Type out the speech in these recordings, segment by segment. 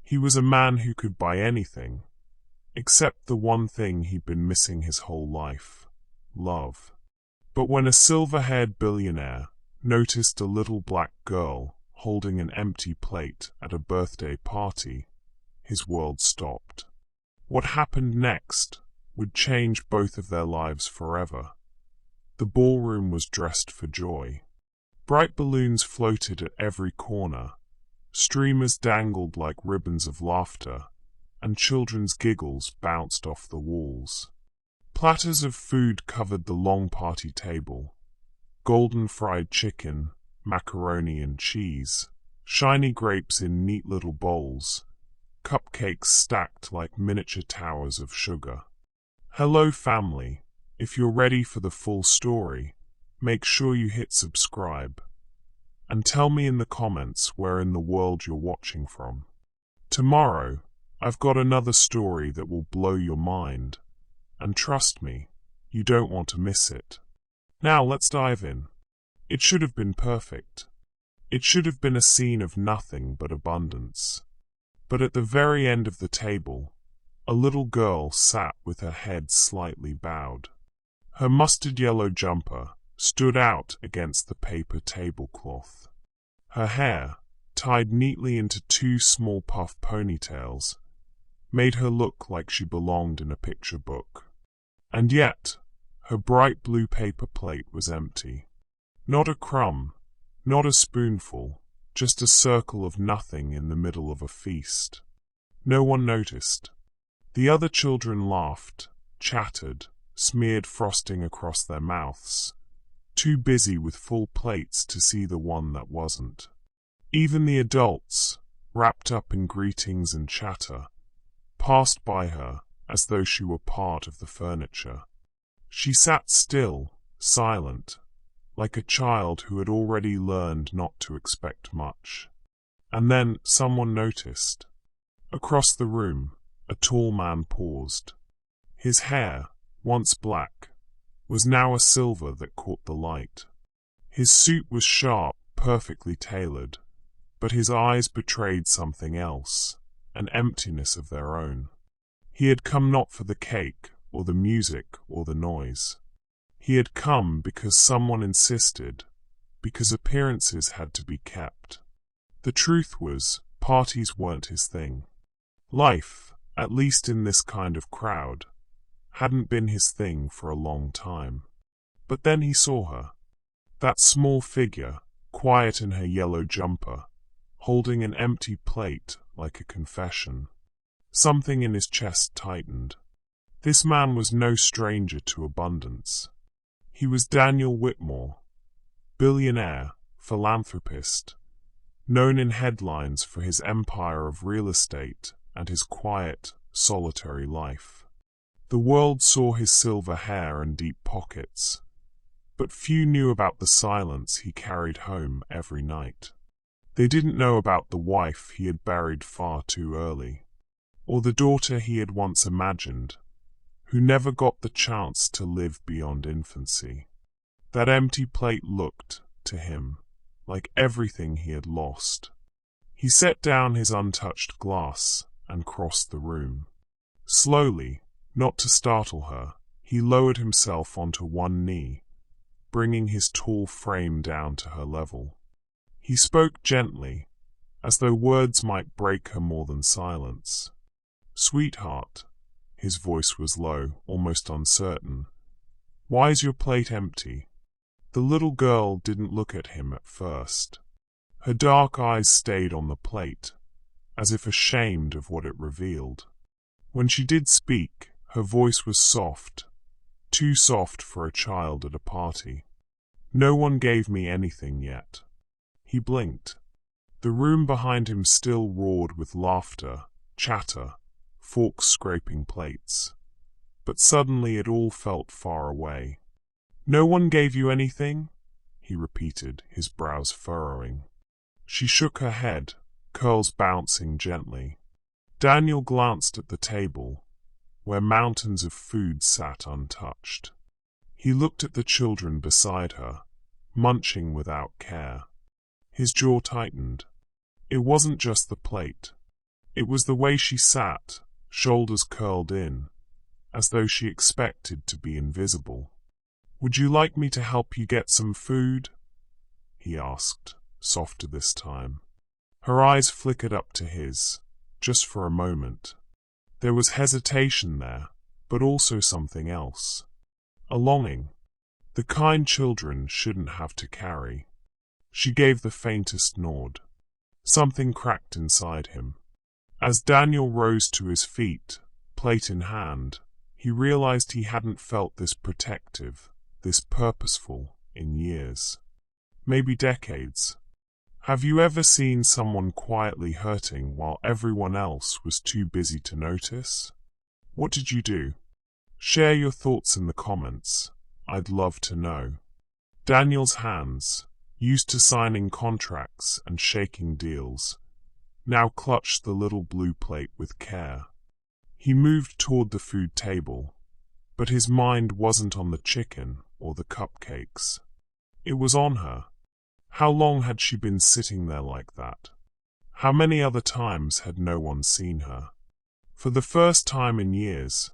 He was a man who could buy anything, except the one thing he'd been missing his whole life: love. But when a silver-haired billionaire noticed a little black girl holding an empty plate at a birthday party, his world stopped. What happened next would change both of their lives forever. The ballroom was dressed for joy. Bright balloons floated at every corner, streamers dangled like ribbons of laughter, and children's giggles bounced off the walls. Platters of food covered the long party table: golden fried chicken, macaroni and cheese, shiny grapes in neat little bowls, cupcakes stacked like miniature towers of sugar. Hello, family. If you're ready for the full story, make sure you hit subscribe. And tell me in the comments where in the world you're watching from. Tomorrow, I've got another story that will blow your mind. And trust me, you don't want to miss it. Now let's dive in. It should have been perfect. It should have been a scene of nothing but abundance. But at the very end of the table, a little girl sat with her head slightly bowed. Her mustard-yellow jumper stood out against the paper tablecloth. Her hair, tied neatly into two small puff ponytails, made her look like she belonged in a picture book. And yet, her bright blue paper plate was empty. Not a crumb, not a spoonful, just a circle of nothing in the middle of a feast. No one noticed. The other children laughed, chattered, smeared frosting across their mouths, too busy with full plates to see the one that wasn't. Even the adults, wrapped up in greetings and chatter, passed by her as though she were part of the furniture. She sat still, silent, like a child who had already learned not to expect much. And then someone noticed. Across the room, a tall man paused. His hair, once black, was now a silver that caught the light. His suit was sharp, perfectly tailored, but his eyes betrayed something else, an emptiness of their own. He had come not for the cake, or the music, or the noise. He had come because someone insisted, because appearances had to be kept. The truth was, parties weren't his thing. Life, at least in this kind of crowd, hadn't been his thing for a long time. But then he saw her. That small figure, quiet in her yellow jumper, holding an empty plate like a confession. Something in his chest tightened. This man was no stranger to abundance. He was Daniel Whitmore, billionaire, philanthropist, known in headlines for his empire of real estate and his quiet, solitary life. The world saw his silver hair and deep pockets, but few knew about the silence he carried home every night. They didn't know about the wife he had buried far too early, or the daughter he had once imagined, who never got the chance to live beyond infancy. That empty plate looked, to him, like everything he had lost. He set down his untouched glass and crossed the room. Slowly, not to startle her, he lowered himself onto one knee, bringing his tall frame down to her level. He spoke gently, as though words might break her more than silence. "Sweetheart," his voice was low, almost uncertain, "why is your plate empty?" The little girl didn't look at him at first. Her dark eyes stayed on the plate, as if ashamed of what it revealed. When she did speak, her voice was soft, too soft for a child at a party. "No one gave me anything yet." He blinked. The room behind him still roared with laughter, chatter, forks scraping plates. But suddenly it all felt far away. "No one gave you anything?" he repeated, his brows furrowing. She shook her head, curls bouncing gently. Daniel glanced at the table, where mountains of food sat untouched. He looked at the children beside her, munching without care. His jaw tightened. It wasn't just the plate. It was the way she sat, shoulders curled in, as though she expected to be invisible. "Would you like me to help you get some food?" he asked, softer this time. Her eyes flickered up to his, just for a moment. There was hesitation there, but also something else. A longing. The kind children shouldn't have to carry. She gave the faintest nod. Something cracked inside him. As Daniel rose to his feet, plate in hand, he realized he hadn't felt this protective, this purposeful, in years. Maybe decades. Have you ever seen someone quietly hurting while everyone else was too busy to notice? What did you do? Share your thoughts in the comments. I'd love to know. Daniel's hands, used to signing contracts and shaking deals, now clutched the little blue plate with care. He moved toward the food table, but his mind wasn't on the chicken or the cupcakes. It was on her. How long had she been sitting there like that? How many other times had no one seen her? For the first time in years,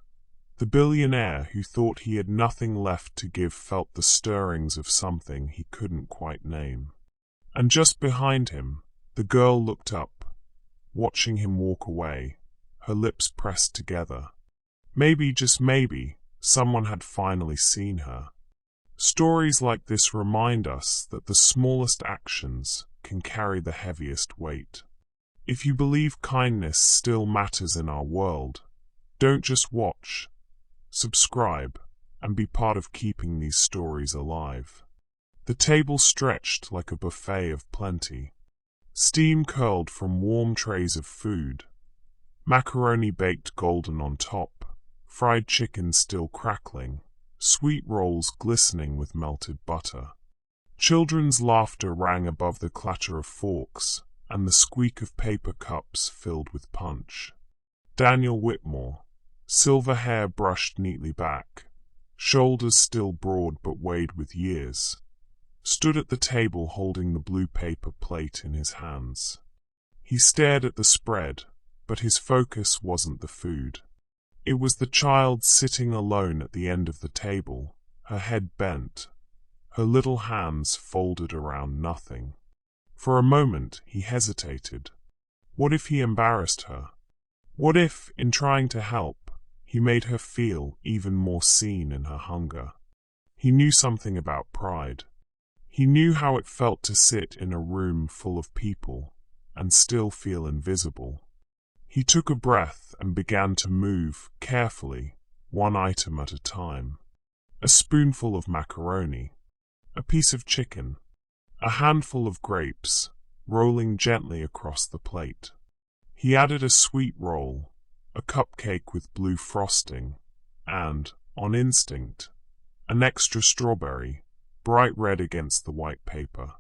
the billionaire who thought he had nothing left to give felt the stirrings of something he couldn't quite name. And just behind him, the girl looked up, watching him walk away, her lips pressed together. Maybe, just maybe, someone had finally seen her. Stories like this remind us that the smallest actions can carry the heaviest weight. If you believe kindness still matters in our world, don't just watch. Subscribe and be part of keeping these stories alive. The table stretched like a buffet of plenty. Steam curled from warm trays of food. Macaroni baked golden on top, fried chicken still crackling, sweet rolls glistening with melted butter. Children's laughter rang above the clatter of forks and the squeak of paper cups filled with punch. Daniel Whitmore, silver hair brushed neatly back, shoulders still broad but weighted with years, stood at the table holding the blue paper plate in his hands. He stared at the spread, but his focus wasn't the food. It was the child sitting alone at the end of the table, her head bent, her little hands folded around nothing. For a moment he hesitated. What if he embarrassed her? What if, in trying to help, he made her feel even more seen in her hunger? He knew something about pride. He knew how it felt to sit in a room full of people and still feel invisible. He took a breath and began to move, carefully, one item at a time. A spoonful of macaroni, a piece of chicken, a handful of grapes, rolling gently across the plate. He added a sweet roll, a cupcake with blue frosting, and, on instinct, an extra strawberry, bright red against the white paper.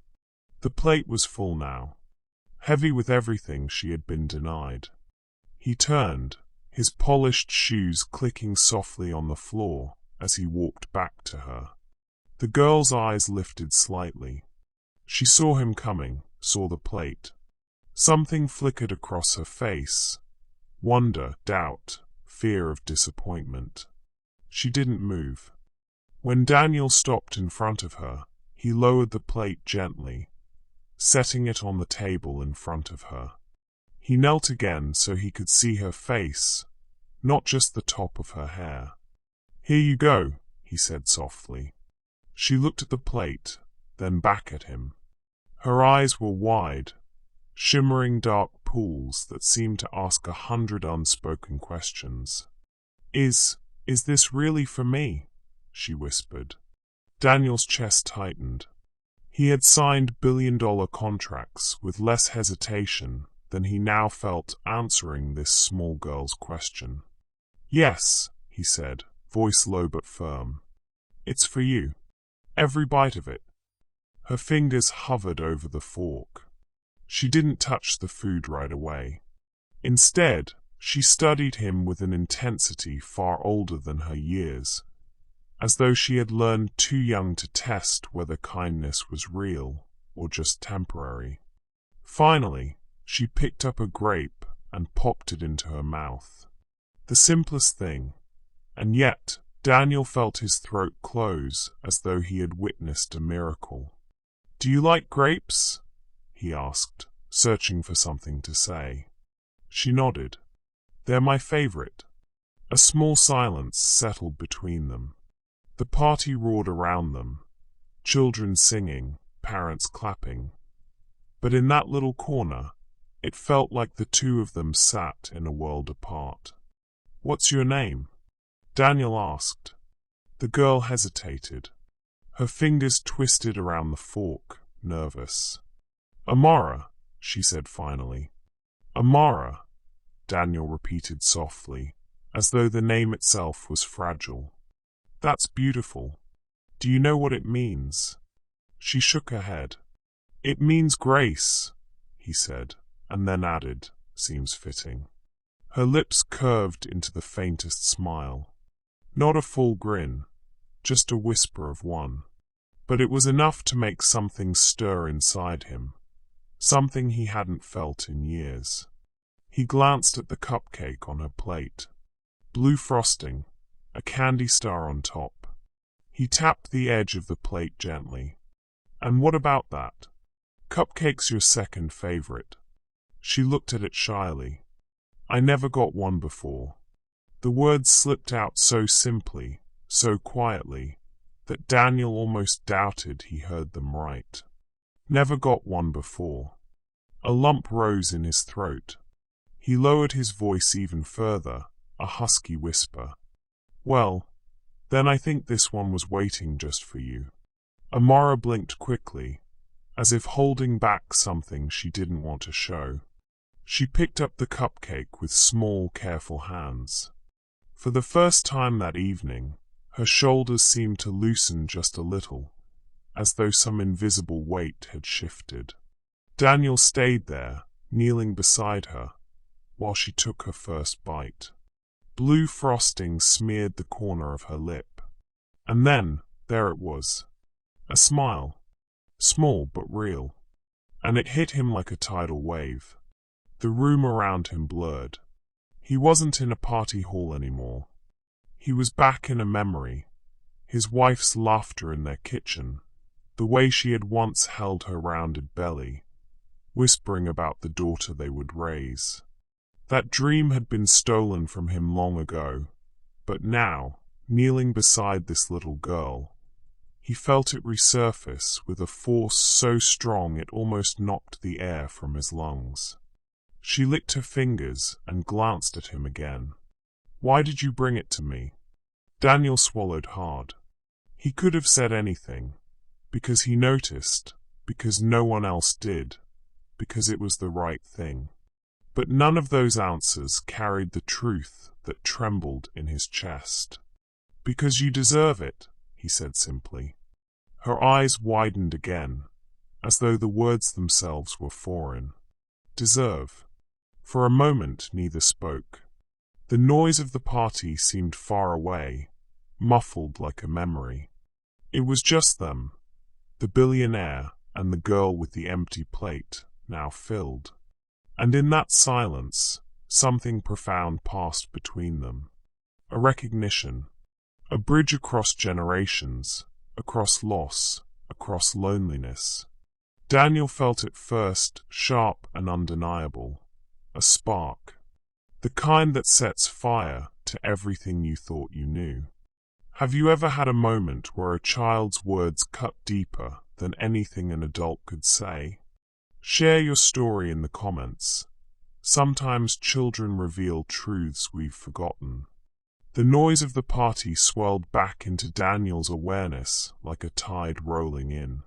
The plate was full now, heavy with everything she had been denied. He turned, his polished shoes clicking softly on the floor as he walked back to her. The girl's eyes lifted slightly. She saw him coming, saw the plate. Something flickered across her face. Wonder, doubt, fear of disappointment. She didn't move. When Daniel stopped in front of her, he lowered the plate gently, setting it on the table in front of her. He knelt again so he could see her face, not just the top of her hair. "Here you go," he said softly. She looked at the plate, then back at him. Her eyes were wide, shimmering dark pools that seemed to ask 100 unspoken questions. Is this really for me?" she whispered. Daniel's chest tightened. He had signed billion-dollar contracts with less hesitation than he now felt answering this small girl's question. "Yes," he said, voice low but firm. "It's for you. Every bite of it." Her fingers hovered over the fork. She didn't touch the food right away. Instead, she studied him with an intensity far older than her years, as though she had learned too young to test whether kindness was real or just temporary. Finally, she picked up a grape and popped it into her mouth. The simplest thing, and yet Daniel felt his throat close as though he had witnessed a miracle. "Do you like grapes?" he asked, searching for something to say. She nodded. "They're my favorite." A small silence settled between them. The party roared around them, children singing, parents clapping. But in that little corner, it felt like the two of them sat in a world apart. "What's your name?" Daniel asked. The girl hesitated. Her fingers twisted around the fork, nervous. "Amara," she said finally. "Amara," Daniel repeated softly, as though the name itself was fragile. "That's beautiful. Do you know what it means?" She shook her head. "It means grace," he said, and then added, "seems fitting." Her lips curved into the faintest smile. Not a full grin, just a whisper of one. But it was enough to make something stir inside him, something he hadn't felt in years. He glanced at the cupcake on her plate. Blue frosting, a candy star on top. He tapped the edge of the plate gently. "And what about that? Cupcake's your second favorite." She looked at it shyly. "I never got one before." The words slipped out so simply, so quietly, that Daniel almost doubted he heard them right. Never got one before. A lump rose in his throat. He lowered his voice even further, a husky whisper. "Well, then I think this one was waiting just for you." Amara blinked quickly, as if holding back something she didn't want to show. She picked up the cupcake with small, careful hands. For the first time that evening, her shoulders seemed to loosen just a little, as though some invisible weight had shifted. Daniel stayed there, kneeling beside her, while she took her first bite. Blue frosting smeared the corner of her lip. And then, there it was. A smile. Small but real. And it hit him like a tidal wave. The room around him blurred. He wasn't in a party hall anymore. He was back in a memory. His wife's laughter in their kitchen. The way she had once held her rounded belly, whispering about the daughter they would raise. That dream had been stolen from him long ago, but now, kneeling beside this little girl, he felt it resurface with a force so strong it almost knocked the air from his lungs. She licked her fingers and glanced at him again. "Why did you bring it to me?" Daniel swallowed hard. He could have said anything, because he noticed, because no one else did, because it was the right thing. But none of those answers carried the truth that trembled in his chest. "Because you deserve it," he said simply. Her eyes widened again, as though the words themselves were foreign. Deserve. For a moment neither spoke. The noise of the party seemed far away, muffled like a memory. It was just them, the billionaire and the girl with the empty plate, now filled. And in that silence, something profound passed between them. A recognition. A bridge across generations, across loss, across loneliness. Daniel felt it first, sharp and undeniable. A spark. The kind that sets fire to everything you thought you knew. Have you ever had a moment where a child's words cut deeper than anything an adult could say? Share your story in the comments. Sometimes children reveal truths we've forgotten. The noise of the party swelled back into Daniel's awareness like a tide rolling in.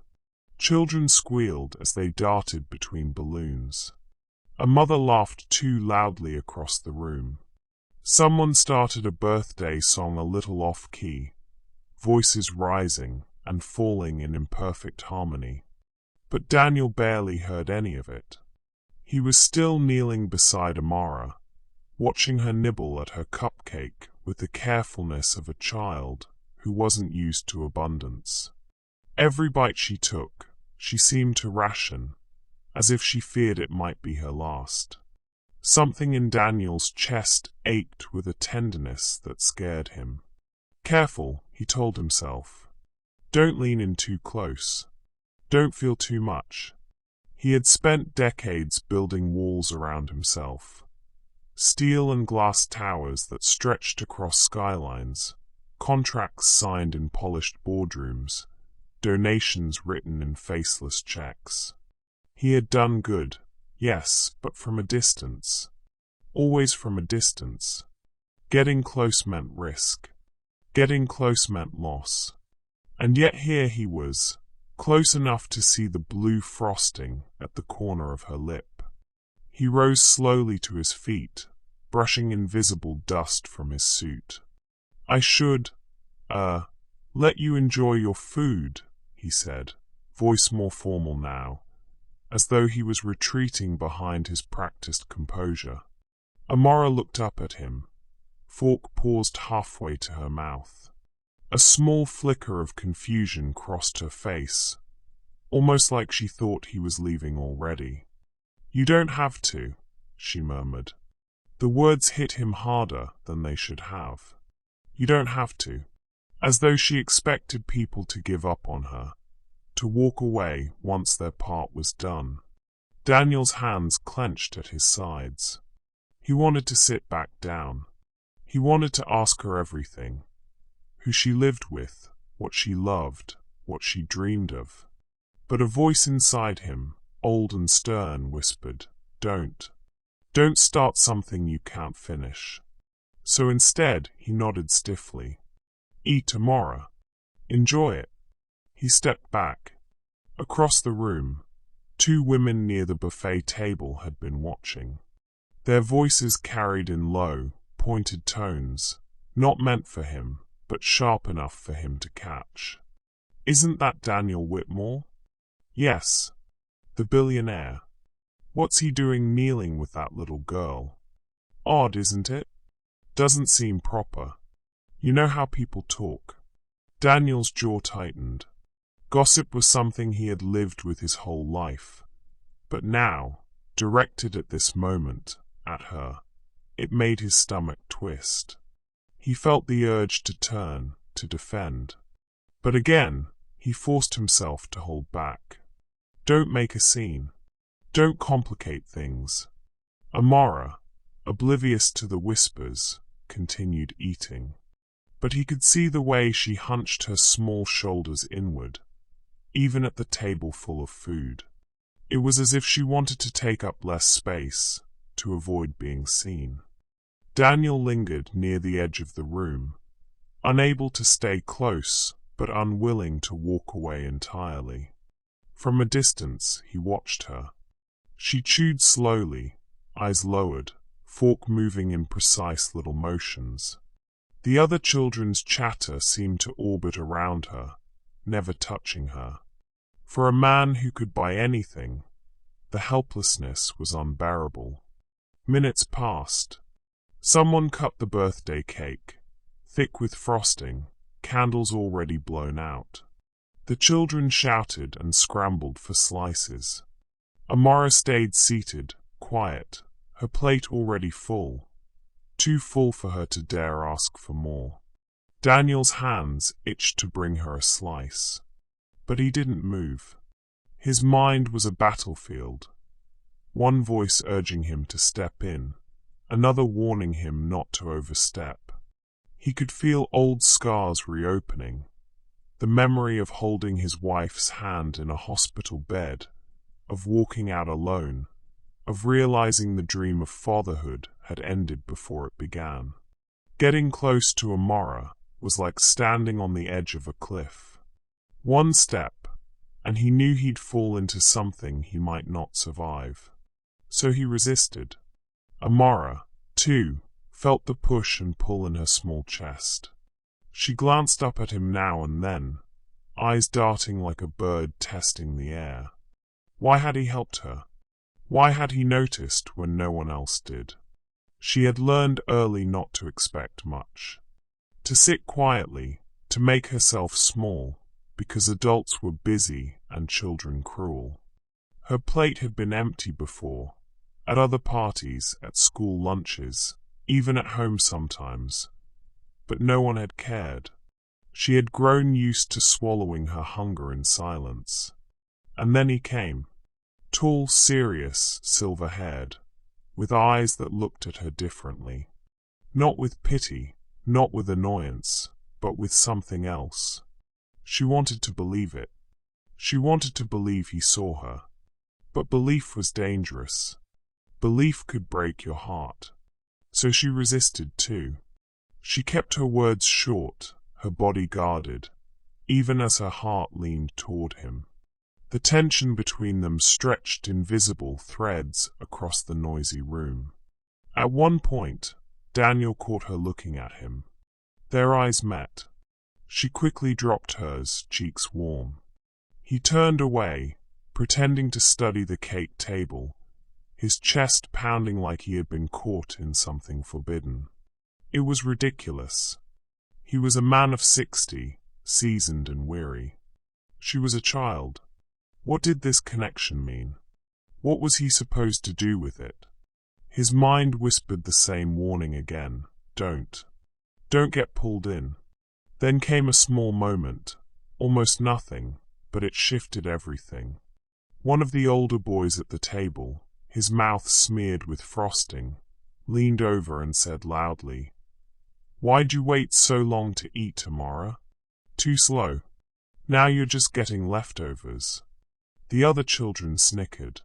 Children squealed as they darted between balloons. A mother laughed too loudly across the room. Someone started a birthday song a little off-key, voices rising and falling in imperfect harmony. But Daniel barely heard any of it. He was still kneeling beside Amara, watching her nibble at her cupcake with the carefulness of a child who wasn't used to abundance. Every bite she took, she seemed to ration, as if she feared it might be her last. Something in Daniel's chest ached with a tenderness that scared him. Careful, he told himself. Don't lean in too close. Don't feel too much. He had spent decades building walls around himself. Steel and glass towers that stretched across skylines, contracts signed in polished boardrooms, donations written in faceless checks. He had done good, yes, but from a distance. Always from a distance. Getting close meant risk. Getting close meant loss. And yet here he was, close enough to see the blue frosting at the corner of her lip. He rose slowly to his feet, brushing invisible dust from his suit. I should, let you enjoy your food, he said, voice more formal now, as though he was retreating behind his practiced composure. Amara looked up at him. Fork paused halfway to her mouth. A small flicker of confusion crossed her face, almost like she thought he was leaving already. You don't have to, she murmured. The words hit him harder than they should have. You don't have to, as though she expected people to give up on her, to walk away once their part was done. Daniel's hands clenched at his sides. He wanted to sit back down. He wanted to ask her everything. Who she lived with, what she loved, what she dreamed of. But a voice inside him, old and stern, whispered, Don't. Don't start something you can't finish. So instead, he nodded stiffly. Eat tomorrow. Enjoy it. He stepped back. Across the room, two women near the buffet table had been watching. Their voices carried in low, pointed tones, not meant for him, but sharp enough for him to catch. Isn't that Daniel Whitmore? Yes. The billionaire. What's he doing kneeling with that little girl? Odd, isn't it? Doesn't seem proper. You know how people talk. Daniel's jaw tightened. Gossip was something he had lived with his whole life. But now, directed at this moment, at her, it made his stomach twist. He felt the urge to turn, to defend. But again, he forced himself to hold back. Don't make a scene. Don't complicate things. Amara, oblivious to the whispers, continued eating. But he could see the way she hunched her small shoulders inward, even at the table full of food. It was as if she wanted to take up less space, to avoid being seen. Daniel lingered near the edge of the room, unable to stay close, but unwilling to walk away entirely. From a distance, he watched her. She chewed slowly, eyes lowered, fork moving in precise little motions. The other children's chatter seemed to orbit around her, never touching her. For a man who could buy anything, the helplessness was unbearable. Minutes passed. Someone cut the birthday cake, thick with frosting, candles already blown out. The children shouted and scrambled for slices. Amara stayed seated, quiet, her plate already full, too full for her to dare ask for more. Daniel's hands itched to bring her a slice, but he didn't move. His mind was a battlefield, one voice urging him to step in, another warning him not to overstep. He could feel old scars reopening, the memory of holding his wife's hand in a hospital bed, of walking out alone, of realizing the dream of fatherhood had ended before it began. Getting close to Amara was like standing on the edge of a cliff. One step, and he knew he'd fall into something he might not survive. So he resisted. Amara, too, felt the push and pull in her small chest. She glanced up at him now and then, eyes darting like a bird testing the air. Why had he helped her? Why had he noticed when no one else did? She had learned early not to expect much. To sit quietly, to make herself small, because adults were busy and children cruel. Her plate had been empty before, at other parties, at school lunches, even at home sometimes. But no one had cared. She had grown used to swallowing her hunger in silence. And then he came, tall, serious, silver-haired, with eyes that looked at her differently. Not with pity, not with annoyance, but with something else. She wanted to believe it. She wanted to believe he saw her. But belief was dangerous. Belief could break your heart. So she resisted too. She kept her words short, her body guarded, even as her heart leaned toward him. The tension between them stretched invisible threads across the noisy room. At one point, Daniel caught her looking at him. Their eyes met. She quickly dropped hers, cheeks warm. He turned away, pretending to study the cake table, his chest pounding like he had been caught in something forbidden. It was ridiculous. He was a man of 60, seasoned and weary. She was a child. What did this connection mean? What was he supposed to do with it? His mind whispered the same warning again. Don't. Don't get pulled in. Then came a small moment, almost nothing, but it shifted everything. One of the older boys at the table, his mouth smeared with frosting, leaned over and said loudly, "Why'd you wait so long to eat, Amara? Too slow. Now you're just getting leftovers." The other children snickered.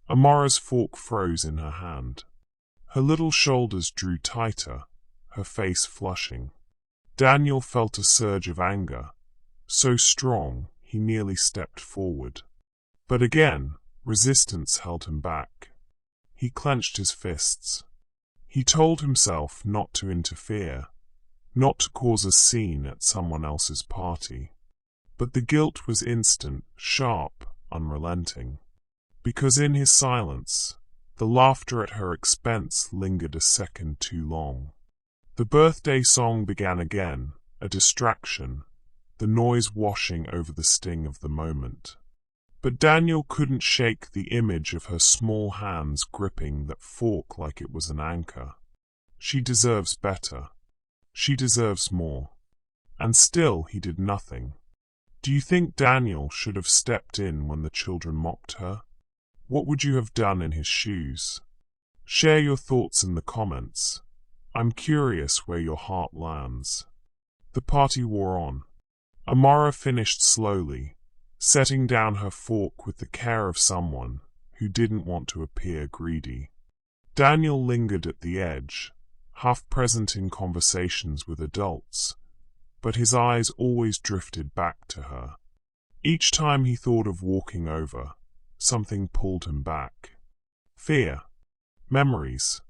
Amara's fork froze in her hand. Her little shoulders drew tighter, her face flushing. Daniel felt a surge of anger, so strong he nearly stepped forward. But again, resistance held him back. He clenched his fists. He told himself not to interfere, not to cause a scene at someone else's party. But the guilt was instant, sharp, unrelenting. Because in his silence, the laughter at her expense lingered a second too long. The birthday song began again, a distraction, the noise washing over the sting of the moment. But Daniel couldn't shake the image of her small hands gripping that fork like it was an anchor. She deserves better. She deserves more. And still he did nothing. Do you think Daniel should have stepped in when the children mocked her? What would you have done in his shoes? Share your thoughts in the comments. I'm curious where your heart lands. The party wore on. Amara finished slowly, setting down her fork with the care of someone who didn't want to appear greedy. Daniel lingered at the edge, half present in conversations with adults, but his eyes always drifted back to her. Each time he thought of walking over, something pulled him back. Fear. Memories.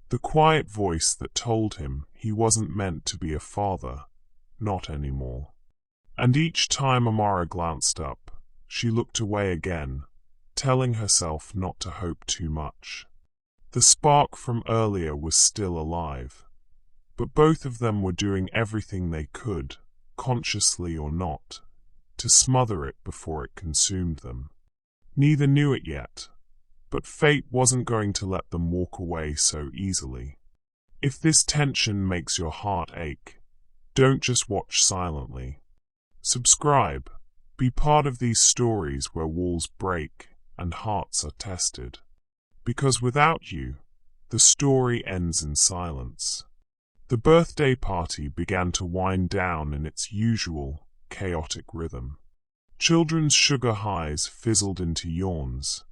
The quiet voice that told him he wasn't meant to be a father, not anymore. And each time Amara glanced up, she looked away again, telling herself not to hope too much. The spark from earlier was still alive, but both of them were doing everything they could, consciously or not, to smother it before it consumed them. Neither knew it yet, but fate wasn't going to let them walk away so easily. If this tension makes your heart ache, don't just watch silently. Subscribe. Be part of these stories where walls break and hearts are tested. Because without you, the story ends in silence. The birthday party began to wind down in its usual, chaotic rhythm. Children's sugar highs fizzled into yawns.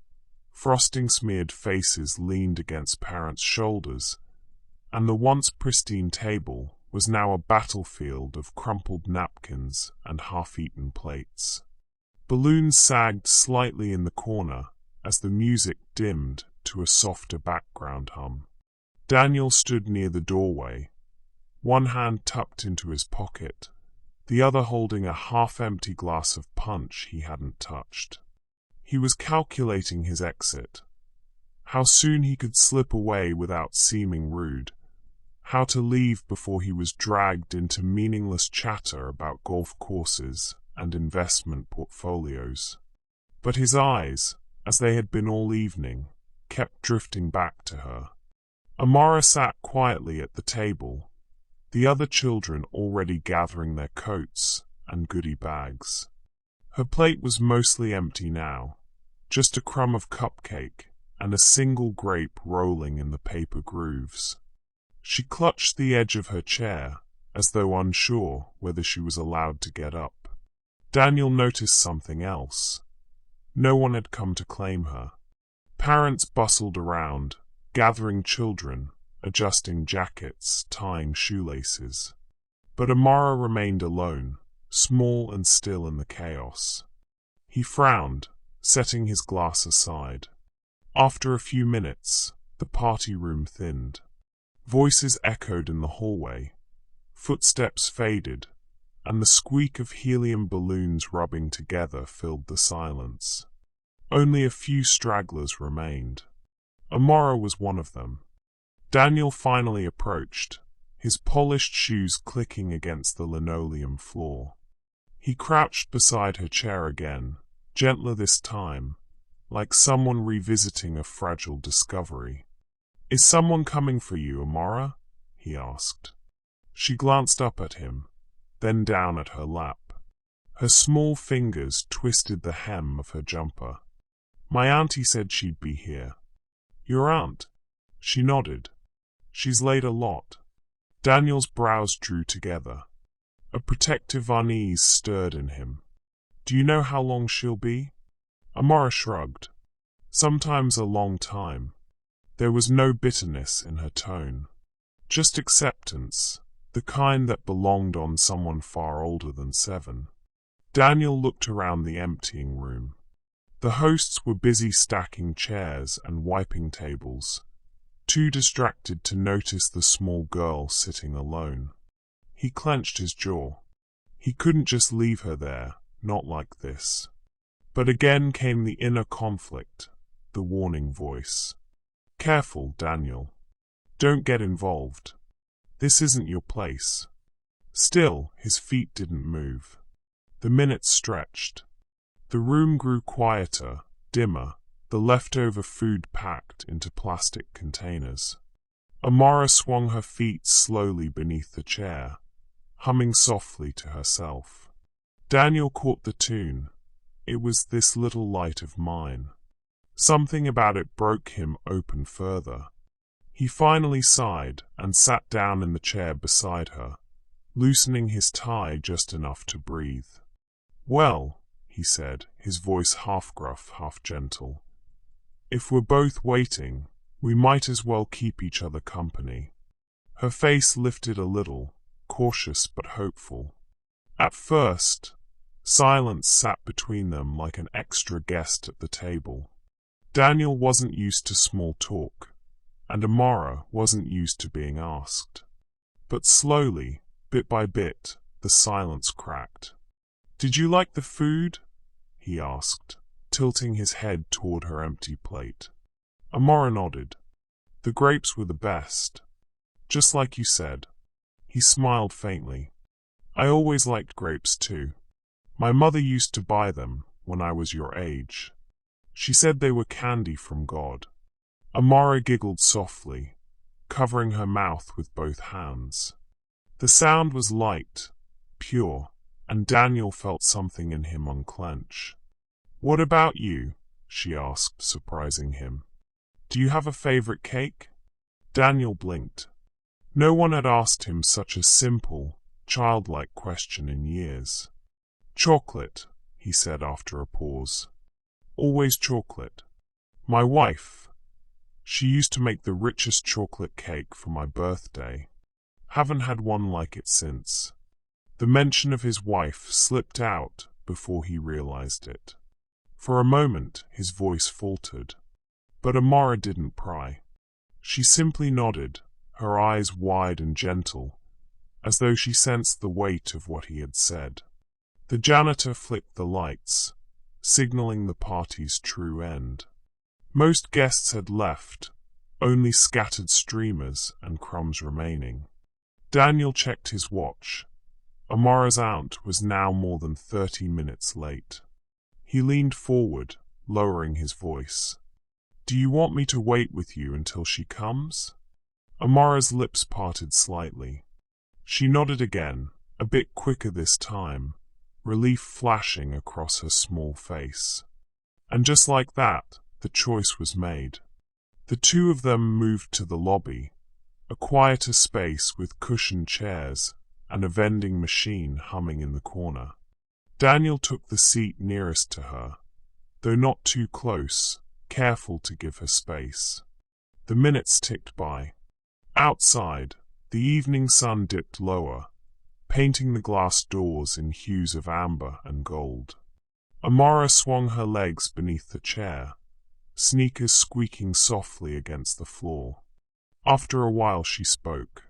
Frosting-smeared faces leaned against parents' shoulders, and the once pristine table was now a battlefield of crumpled napkins and half-eaten plates. Balloons sagged slightly in the corner as the music dimmed to a softer background hum. Daniel stood near the doorway, one hand tucked into his pocket, the other holding a half-empty glass of punch he hadn't touched. He was calculating his exit, how soon he could slip away without seeming rude, how to leave before he was dragged into meaningless chatter about golf courses and investment portfolios. But his eyes, as they had been all evening, kept drifting back to her. Amara sat quietly at the table, the other children already gathering their coats and goodie bags. Her plate was mostly empty now, just a crumb of cupcake and a single grape rolling in the paper grooves. She clutched the edge of her chair, as though unsure whether she was allowed to get up. Daniel noticed something else. No one had come to claim her. Parents bustled around, gathering children, adjusting jackets, tying shoelaces. But Amara remained alone, small and still in the chaos. He frowned, setting his glass aside. After a few minutes, the party room thinned. Voices echoed in the hallway. Footsteps faded, and the squeak of helium balloons rubbing together filled the silence. Only a few stragglers remained. Amara was one of them. Daniel finally approached, his polished shoes clicking against the linoleum floor. He crouched beside her chair again, gentler this time, like someone revisiting a fragile discovery. "Is someone coming for you, Amara?" he asked. She glanced up at him, then down at her lap. Her small fingers twisted the hem of her jumper. "My auntie said she'd be here." "Your aunt?" She nodded. "She's late a lot." Daniel's brows drew together. A protective unease stirred in him. "Do you know how long she'll be?" Amara shrugged. "Sometimes a long time." There was no bitterness in her tone. Just acceptance, the kind that belonged on someone far older than 7. Daniel looked around the emptying room. The hosts were busy stacking chairs and wiping tables, too distracted to notice the small girl sitting alone. He clenched his jaw. He couldn't just leave her there, not like this. But again came the inner conflict, the warning voice. "Careful, Daniel. Don't get involved. This isn't your place." Still, his feet didn't move. The minutes stretched. The room grew quieter, dimmer, the leftover food packed into plastic containers. Amara swung her feet slowly beneath the chair, humming softly to herself. Daniel caught the tune. It was "This Little Light of Mine." Something about it broke him open further. He finally sighed and sat down in the chair beside her, loosening his tie just enough to breathe. "Well," he said, his voice half gruff, half gentle, "if we're both waiting, we might as well keep each other company." Her face lifted a little, cautious but hopeful. At first, silence sat between them like an extra guest at the table. Daniel wasn't used to small talk, and Amara wasn't used to being asked. But slowly, bit by bit, the silence cracked. "Did you like the food?" he asked, tilting his head toward her empty plate. Amara nodded. "The grapes were the best. Just like you said." He smiled faintly. "I always liked grapes too. My mother used to buy them when I was your age. She said they were candy from God." Amara giggled softly, covering her mouth with both hands. The sound was light, pure, and Daniel felt something in him unclench. "What about you?" she asked, surprising him. "Do you have a favorite cake?" Daniel blinked. No one had asked him such a simple, childlike question in years. "Chocolate," he said after a pause. "Always chocolate. My wife, she used to make the richest chocolate cake for my birthday. Haven't had one like it since." The mention of his wife slipped out before he realized it. For a moment, his voice faltered. But Amara didn't pry. She simply nodded, her eyes wide and gentle, as though she sensed the weight of what he had said. The janitor flicked the lights, signaling the party's true end. Most guests had left, only scattered streamers and crumbs remaining. Daniel checked his watch. Amara's aunt was now more than 30 minutes late. He leaned forward, lowering his voice. Do you want me to wait with you until she comes? Amara's lips parted slightly. She nodded again, a bit quicker this time, relief flashing across her small face. And just like that, the choice was made. The two of them moved to the lobby, a quieter space with cushioned chairs and a vending machine humming in the corner. Daniel took the seat nearest to her, though not too close, careful to give her space. The minutes ticked by. Outside, the evening sun dipped lower, painting the glass doors in hues of amber and gold. Amara swung her legs beneath the chair, sneakers squeaking softly against the floor. After a while she spoke.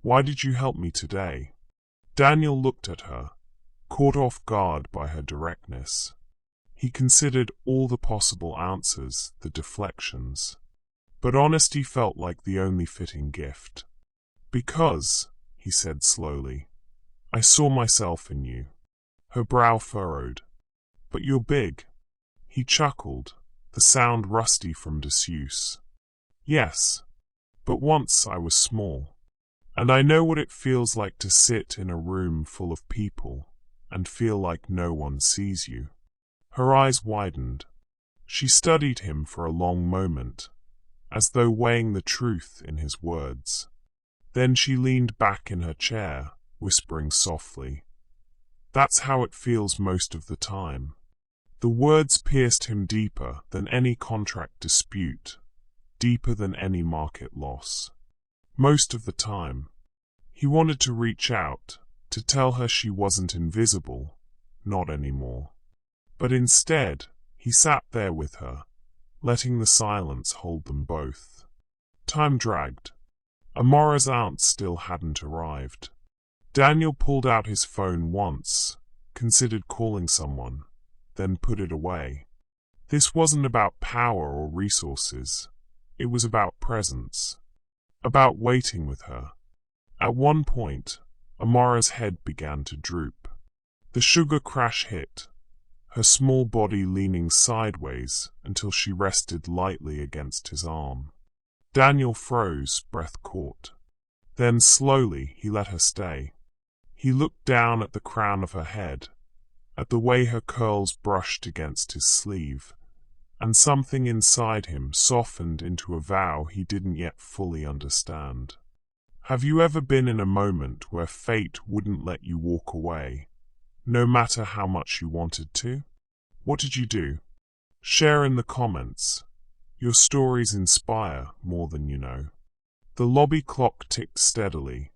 "Why did you help me today?" Daniel looked at her, caught off guard by her directness. He considered all the possible answers, the deflections. But honesty felt like the only fitting gift. "Because," he said slowly, "I saw myself in you." Her brow furrowed. "But you're big." He chuckled, the sound rusty from disuse. "Yes, but once I was small. And I know what it feels like to sit in a room full of people and feel like no one sees you." Her eyes widened. She studied him for a long moment, as though weighing the truth in his words. Then she leaned back in her chair, whispering softly, "That's how it feels most of the time." The words pierced him deeper than any contract dispute, deeper than any market loss. Most of the time. He wanted to reach out, to tell her she wasn't invisible, not anymore. But instead, he sat there with her, letting the silence hold them both. Time dragged. Amara's aunt still hadn't arrived. Daniel pulled out his phone once, considered calling someone, then put it away. This wasn't about power or resources. It was about presence. About waiting with her. At one point, Amara's head began to droop. The sugar crash hit, her small body leaning sideways until she rested lightly against his arm. Daniel froze, breath caught. Then slowly he let her stay. He looked down at the crown of her head, at the way her curls brushed against his sleeve, and something inside him softened into a vow he didn't yet fully understand. Have you ever been in a moment where fate wouldn't let you walk away, no matter how much you wanted to? What did you do? Share in the comments. Your stories inspire more than you know. The lobby clock ticked steadily,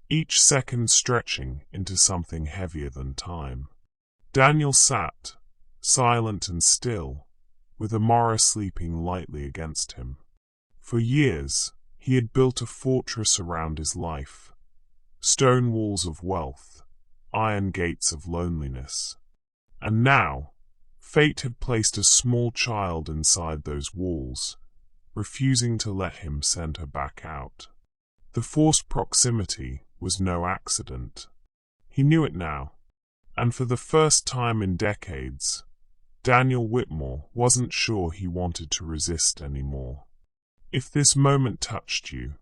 each second stretching into something heavier than time. Daniel sat, silent and still, with Amara sleeping lightly against him. For years, he had built a fortress around his life, stone walls of wealth, iron gates of loneliness. And now, fate had placed a small child inside those walls, refusing to let him send her back out. The forced proximity was no accident. He knew it now, and for the first time in decades, Daniel Whitmore wasn't sure he wanted to resist anymore. If this moment touched you,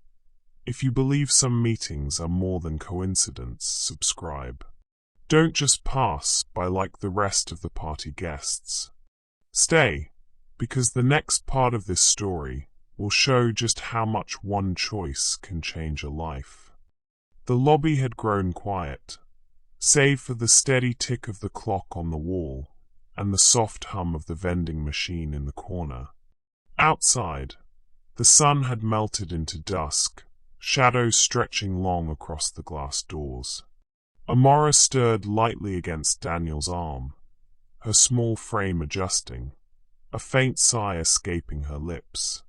if you believe some meetings are more than coincidence, subscribe. Don't just pass by like the rest of the party guests. Stay, because the next part of this story will show just how much one choice can change a life. The lobby had grown quiet, save for the steady tick of the clock on the wall and the soft hum of the vending machine in the corner. Outside, the sun had melted into dusk, shadows stretching long across the glass doors. Amara stirred lightly against Daniel's arm, her small frame adjusting, a faint sigh escaping her lips.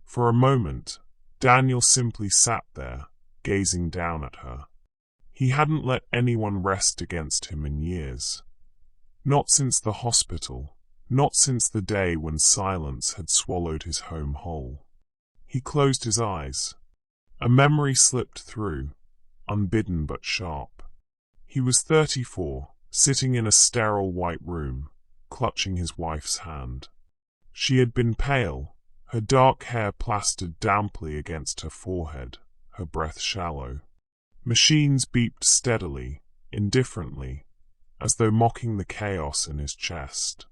For a moment, Daniel simply sat there, gazing down at her. He hadn't let anyone rest against him in years. Not since the hospital, not since the day when silence had swallowed his home whole. He closed his eyes. A memory slipped through, unbidden but sharp. He was 34, sitting in a sterile white room, clutching his wife's hand. She had been pale, Her dark hair plastered damply against her forehead, her breath shallow. Machines beeped steadily, indifferently, as though mocking the chaos in his chest.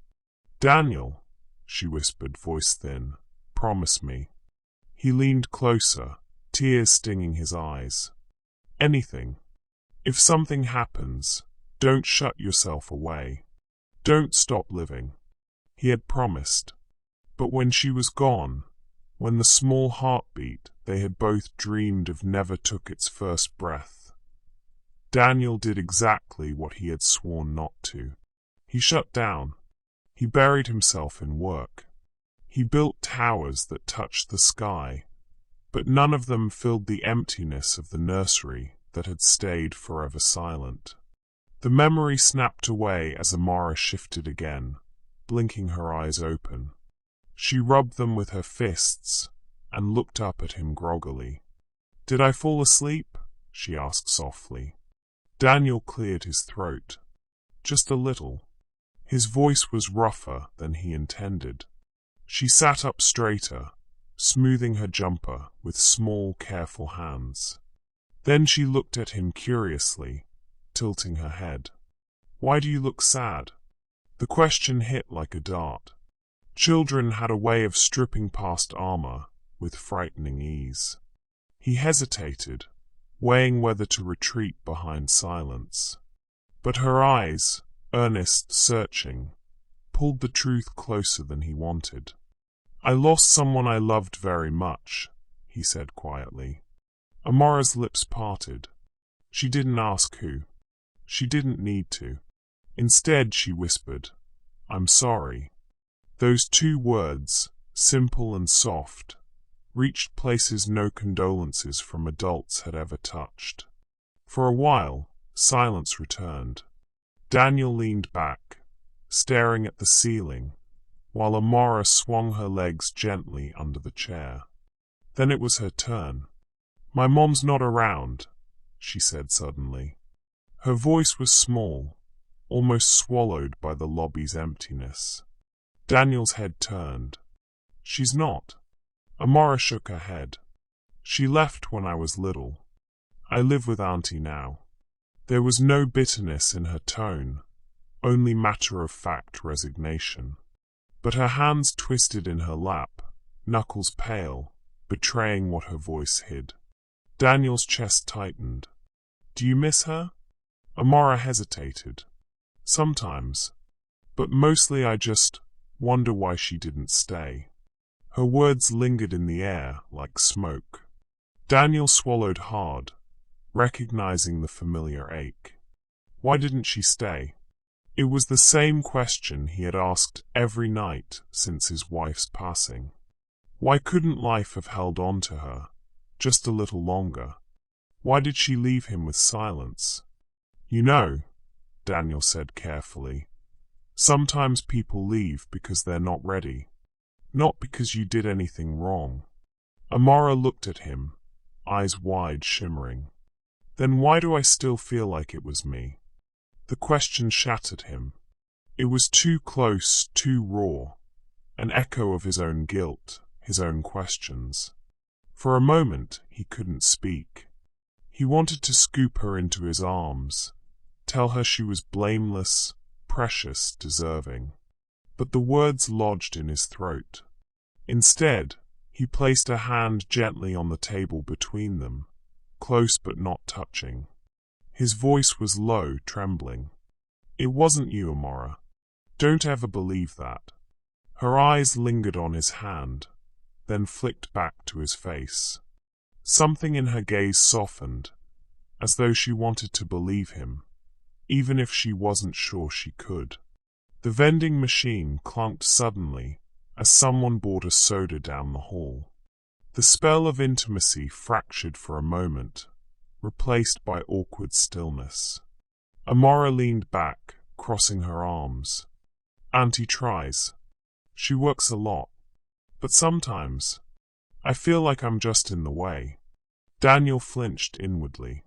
"Daniel," she whispered, voice thin, "promise me." He leaned closer, tears stinging his eyes. "Anything. If something happens, don't shut yourself away. Don't stop living." He had promised. But when she was gone, when the small heartbeat they had both dreamed of never took its first breath, Daniel did exactly what he had sworn not to. He shut down. He buried himself in work. He built towers that touched the sky, but none of them filled the emptiness of the nursery that had stayed forever silent. The memory snapped away as Amara shifted again, blinking her eyes open. She rubbed them with her fists and looked up at him groggily. "Did I fall asleep?" she asked softly. Daniel cleared his throat. Just a little. His voice was rougher than he intended. She sat up straighter, smoothing her jumper with small, careful hands. Then she looked at him curiously, tilting her head. "Why do you look sad?" The question hit like a dart. Children had a way of stripping past armor with frightening ease. He hesitated, weighing whether to retreat behind silence. But her eyes, earnest, searching, pulled the truth closer than he wanted. "I lost someone I loved very much," he said quietly. Amara's lips parted. She didn't ask who. She didn't need to. Instead, she whispered, "I'm sorry." Those two words, simple and soft, reached places no condolences from adults had ever touched. For a while, silence returned. Daniel leaned back, staring at the ceiling, while Amara swung her legs gently under the chair. Then it was her turn. "My mom's not around," she said suddenly. Her voice was small, almost swallowed by the lobby's emptiness. Daniel's head turned. "She's not." Amara shook her head. "She left when I was little. I live with Auntie now." There was no bitterness in her tone, only matter-of-fact resignation. But her hands twisted in her lap, knuckles pale, betraying what her voice hid. Daniel's chest tightened. "Do you miss her?" Amara hesitated. "Sometimes. But mostly I just wonder why she didn't stay." Her words lingered in the air like smoke. Daniel swallowed hard, recognizing the familiar ache. Why didn't she stay? It was the same question he had asked every night since his wife's passing. Why couldn't life have held on to her, just a little longer? Why did she leave him with silence? "You know," Daniel said carefully, "sometimes people leave because they're not ready. Not because you did anything wrong." Amara looked at him, eyes wide, shimmering. "Then why do I still feel like it was me?" The question shattered him. It was too close, too raw, an echo of his own guilt, his own questions. For a moment, he couldn't speak. He wanted to scoop her into his arms, tell her she was blameless, precious, deserving. But the words lodged in his throat. Instead, he placed a hand gently on the table between them, close but not touching. His voice was low, trembling. "It wasn't you, Amara. Don't ever believe that." Her eyes lingered on his hand, then flicked back to his face. Something in her gaze softened, as though she wanted to believe him, even if she wasn't sure she could. The vending machine clunked suddenly as someone bought a soda down the hall. The spell of intimacy fractured for a moment, replaced by awkward stillness. Amara leaned back, crossing her arms. "Auntie tries. She works a lot. But sometimes, I feel like I'm just in the way." Daniel flinched inwardly.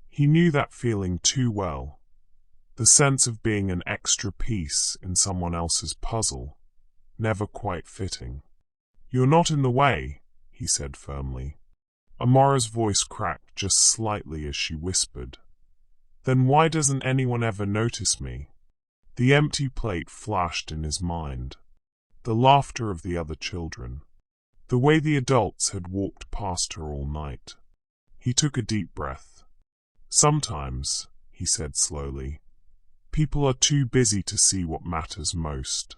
He knew that feeling too well. The sense of being an extra piece in someone else's puzzle, never quite fitting. "You're not in the way," he said firmly. Amara's voice cracked just slightly as she whispered, "Then why doesn't anyone ever notice me?" The empty plate flashed in his mind. The laughter of the other children. The way the adults had walked past her all night. He took a deep breath. "Sometimes," he said slowly, "people are too busy to see what matters most.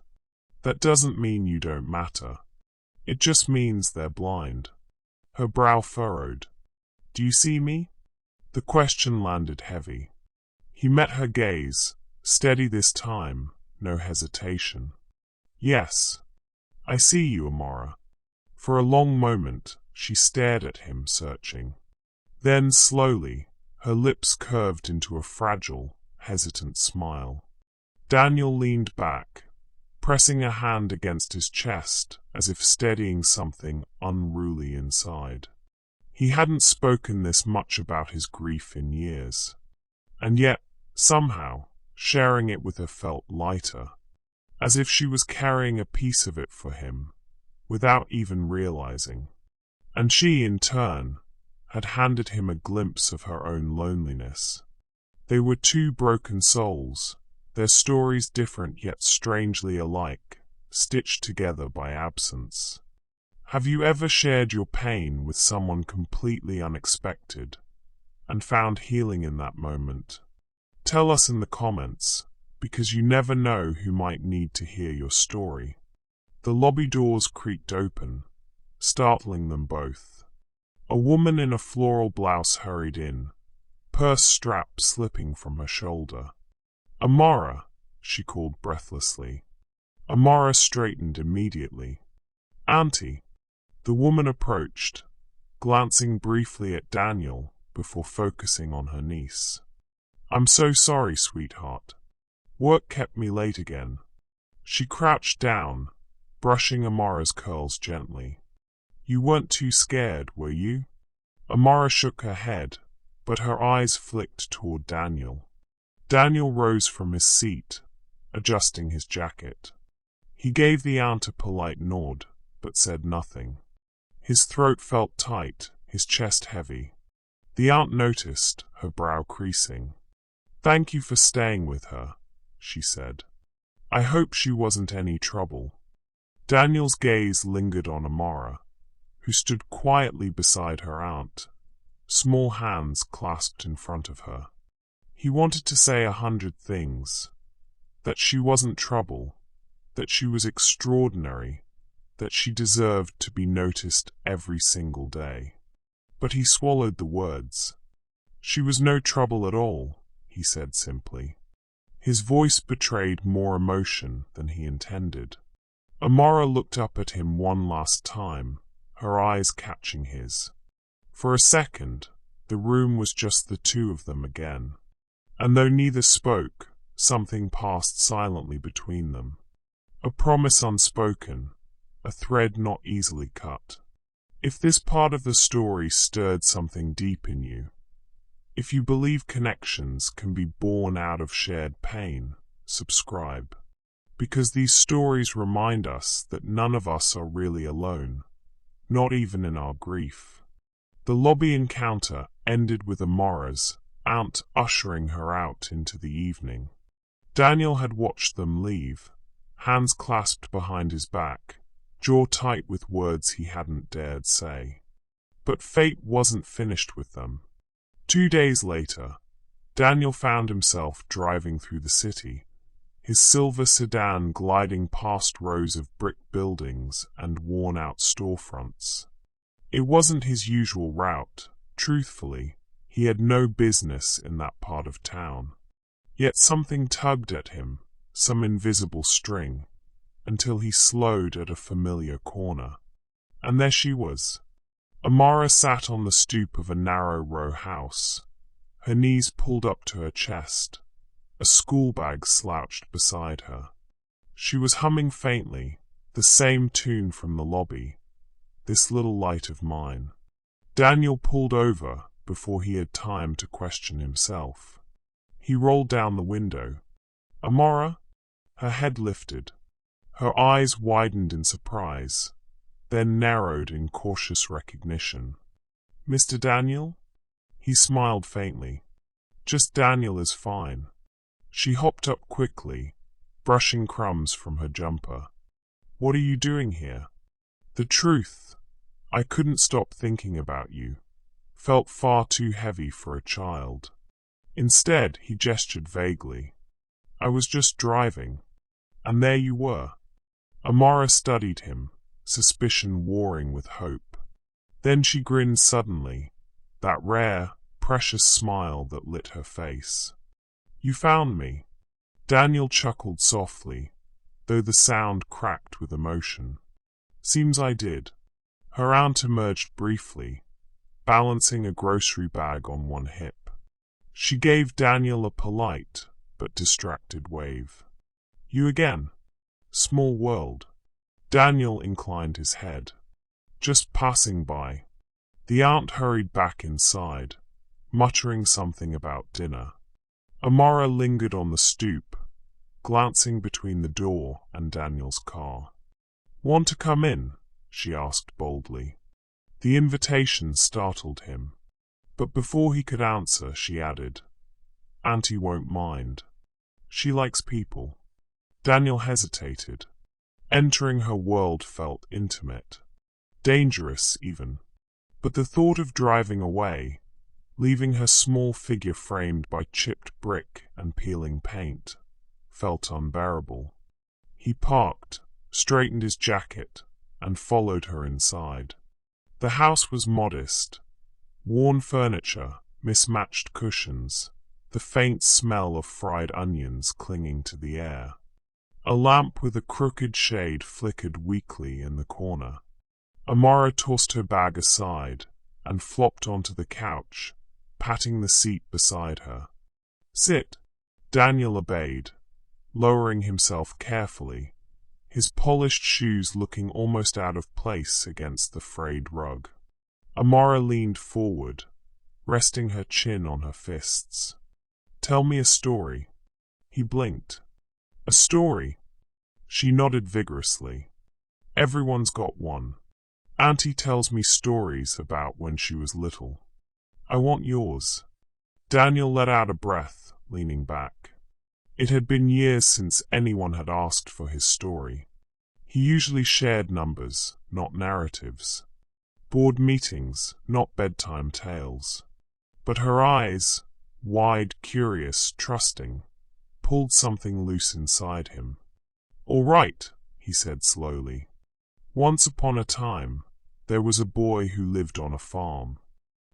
That doesn't mean you don't matter. It just means they're blind." Her brow furrowed. "Do you see me?" The question landed heavy. He met her gaze, steady this time, no hesitation. "Yes, I see you, Amara." For a long moment, she stared at him, searching. Then, slowly, her lips curved into a fragile, hesitant smile. Daniel leaned back, pressing a hand against his chest as if steadying something unruly inside. He hadn't spoken this much about his grief in years, and yet, somehow, sharing it with her felt lighter, as if she was carrying a piece of it for him, without even realizing. And she, in turn, had handed him a glimpse of her own loneliness. They were two broken souls, their stories different yet strangely alike, stitched together by absence. Have you ever shared your pain with someone completely unexpected, and found healing in that moment? Tell us in the comments, because you never know who might need to hear your story. The lobby doors creaked open, startling them both. A woman in a floral blouse hurried in, purse strap slipping from her shoulder. "Amara," she called breathlessly. Amara straightened immediately. "Auntie." The woman approached, glancing briefly at Daniel before focusing on her niece. "I'm so sorry, sweetheart. Work kept me late again." She crouched down, brushing Amara's curls gently. "You weren't too scared, were you?" Amara shook her head, but her eyes flicked toward Daniel. Daniel rose from his seat, adjusting his jacket. He gave the aunt a polite nod, but said nothing. His throat felt tight, his chest heavy. The aunt noticed, her brow creasing. "Thank you for staying with her," she said. "I hope she wasn't any trouble." Daniel's gaze lingered on Amara, who stood quietly beside her aunt, small hands clasped in front of her. He wanted to say 100 things. That she wasn't trouble, that she was extraordinary, that she deserved to be noticed every single day. But he swallowed the words. "She was no trouble at all," he said simply. His voice betrayed more emotion than he intended. Amara looked up at him one last time, her eyes catching his. For a second, the room was just the two of them again. And though neither spoke, something passed silently between them. A promise unspoken, a thread not easily cut. If this part of the story stirred something deep in you, if you believe connections can be born out of shared pain, subscribe. Because these stories remind us that none of us are really alone, not even in our grief. The lobby encounter ended with Amara's aunt ushering her out into the evening. Daniel had watched them leave, hands clasped behind his back, jaw tight with words he hadn't dared say. But fate wasn't finished with them. 2 days later, Daniel found himself driving through the city, his silver sedan gliding past rows of brick buildings and worn-out storefronts. It wasn't his usual route. Truthfully, he had no business in that part of town. Yet something tugged at him, some invisible string, until he slowed at a familiar corner. And there she was. Amara sat on the stoop of a narrow row house, her knees pulled up to her chest, a school bag slouched beside her. She was humming faintly, the same tune from the lobby, "This Little Light of Mine." Daniel pulled over before he had time to question himself. He rolled down the window. "Amara?" Her head lifted. Her eyes widened in surprise. then narrowed in cautious recognition. "Mr. Daniel?" He smiled faintly. "Just Daniel is fine." She hopped up quickly, brushing crumbs from her jumper. "What are you doing here?" "The truth. I couldn't stop thinking about you. Felt far too heavy for a child." Instead, he gestured vaguely. "I was just driving. And there you were." Amara studied him, suspicion warring with hope. Then she grinned suddenly, that rare, precious smile that lit her face. "You found me." Daniel chuckled softly, though the sound cracked with emotion. "Seems I did." Her aunt emerged briefly, balancing a grocery bag on one hip. She gave Daniel a polite but distracted wave. "You again? Small world." Daniel inclined his head. "Just passing by." The aunt hurried back inside, muttering something about dinner. Amara lingered on the stoop, glancing between the door and Daniel's car. "Want to come in?" she asked boldly. The invitation startled him, but before he could answer, she added, "Auntie won't mind. She likes people." Daniel hesitated. Entering her world felt intimate, dangerous even. But the thought of driving away, leaving her small figure framed by chipped brick and peeling paint, felt unbearable. He parked, straightened his jacket, and followed her inside. The house was modest. Worn furniture, mismatched cushions, the faint smell of fried onions clinging to the air. A lamp with a crooked shade flickered weakly in the corner. Amara tossed her bag aside and flopped onto the couch, patting the seat beside her. "Sit." Daniel obeyed, lowering himself carefully, his polished shoes looking almost out of place against the frayed rug. Amara leaned forward, resting her chin on her fists. "Tell me a story." He blinked. "A story?" She nodded vigorously. "Everyone's got one. Auntie tells me stories about when she was little. I want yours." Daniel let out a breath, leaning back. It had been years since anyone had asked for his story. He usually shared numbers, not narratives. Board meetings, not bedtime tales. But her eyes, wide, curious, trusting, pulled something loose inside him. "All right," he said slowly. "Once upon a time, there was a boy who lived on a farm."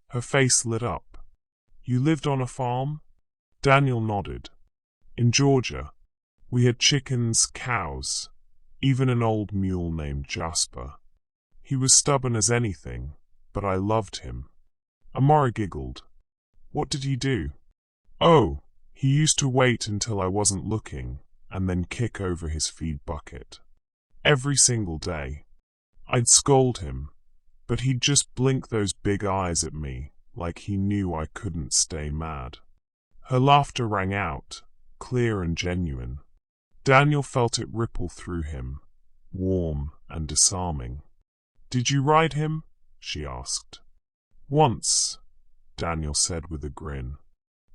Her face lit up. "You lived on a farm?" Daniel nodded. "In Georgia. We had chickens, cows, even an old mule named Jasper. He was stubborn as anything, but I loved him." Amara giggled. "What did he do?" "Oh, he used to wait until I wasn't looking, and then kick over his feed bucket. Every single day. I'd scold him, but he'd just blink those big eyes at me, like he knew I couldn't stay mad." Her laughter rang out, clear and genuine. Daniel felt it ripple through him, warm and disarming. "Did you ride him?" she asked. "Once," Daniel said with a grin.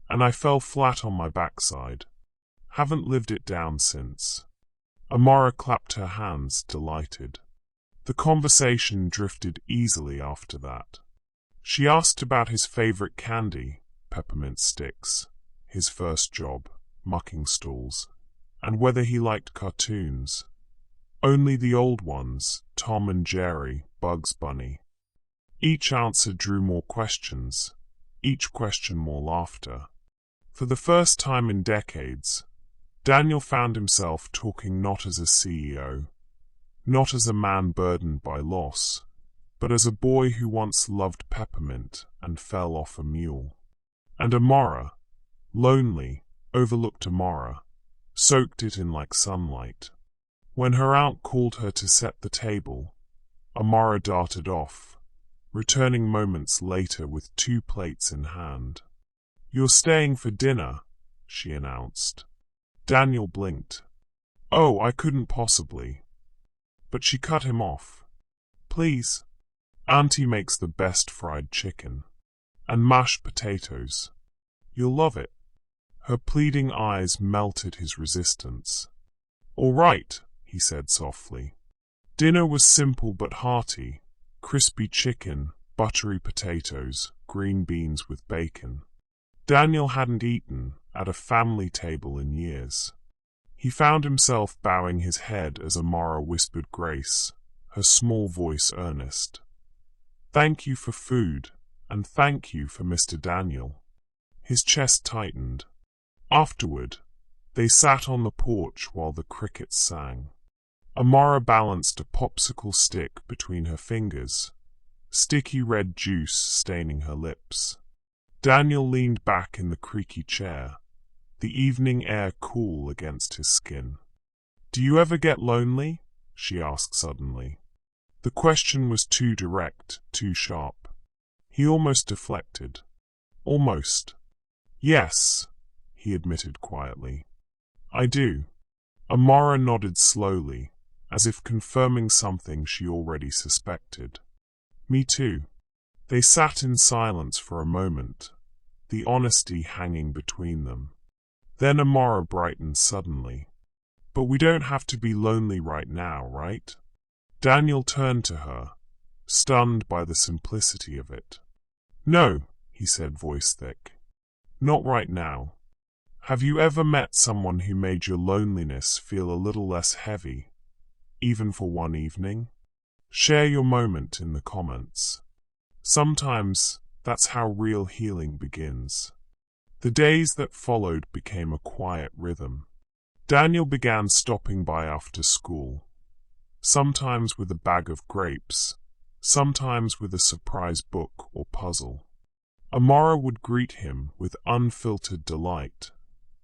"And I fell flat on my backside. Haven't lived it down since." Amara clapped her hands, delighted. The conversation drifted easily after that. She asked about his favorite candy, peppermint sticks, his first job, mucking stalls, and whether he liked cartoons. Only the old ones, Tom and Jerry, Bugs Bunny. Each answer drew more questions, each question more laughter. For the first time in decades, Daniel found himself talking not as a CEO, not as a man burdened by loss, but as a boy who once loved peppermint and fell off a mule. And Amara, lonely, overlooked Amara, soaked it in like sunlight. When her aunt called her to set the table, Amara darted off, returning moments later with 2 plates in hand. "You're staying for dinner," she announced. Daniel blinked. "Oh, I couldn't possibly." But she cut him off. please. Auntie makes the best fried chicken. And mashed potatoes. You'll love it." Her pleading eyes melted his resistance. "All right," he said softly. Dinner was simple but hearty. Crispy chicken, buttery potatoes, green beans with bacon. Daniel hadn't eaten at a family table in years. He found himself bowing his head as Amara whispered grace, her small voice earnest. "Thank you for food, and thank you for Mr. Daniel." His chest tightened. Afterward, they sat on the porch while the crickets sang. Amara balanced a popsicle stick between her fingers, sticky red juice staining her lips. Daniel leaned back in the creaky chair, the evening air cool against his skin. "Do you ever get lonely?" she asked suddenly. The question was too direct, too sharp. He almost deflected. "Almost. Yes," he admitted quietly. "I do." Amara nodded slowly, as if confirming something she already suspected. "Me too." They sat in silence for a moment, the honesty hanging between them. Then Amara brightened suddenly. "But we don't have to be lonely right now, right?" Daniel turned to her, stunned by the simplicity of it. "No," he said, voice thick. "Not right now. Have you ever met someone who made your loneliness feel a little less heavy, even for one evening? Share your moment in the comments. Sometimes that's how real healing begins." The days that followed became a quiet rhythm. Daniel began stopping by after school, sometimes with a bag of grapes, sometimes with a surprise book or puzzle. Amara would greet him with unfiltered delight,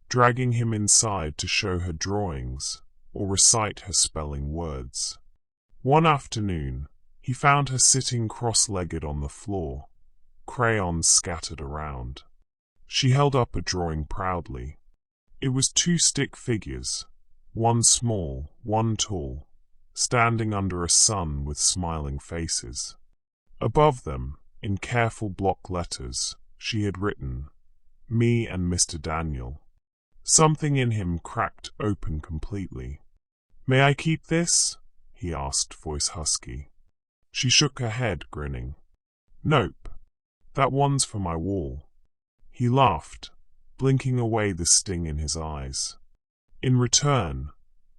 dragging him inside to show her drawings or recite her spelling words. One afternoon, he found her sitting cross-legged on the floor, crayons scattered around. She held up a drawing proudly. It was 2 stick figures, one small, one tall, standing under a sun with smiling faces. Above them, in careful block letters, she had written, "Me and Mr. Daniel." Something in him cracked open completely. "May I keep this?" he asked, voice husky. She shook her head, grinning. "Nope. That one's for my wall." He laughed, blinking away the sting in his eyes. In return,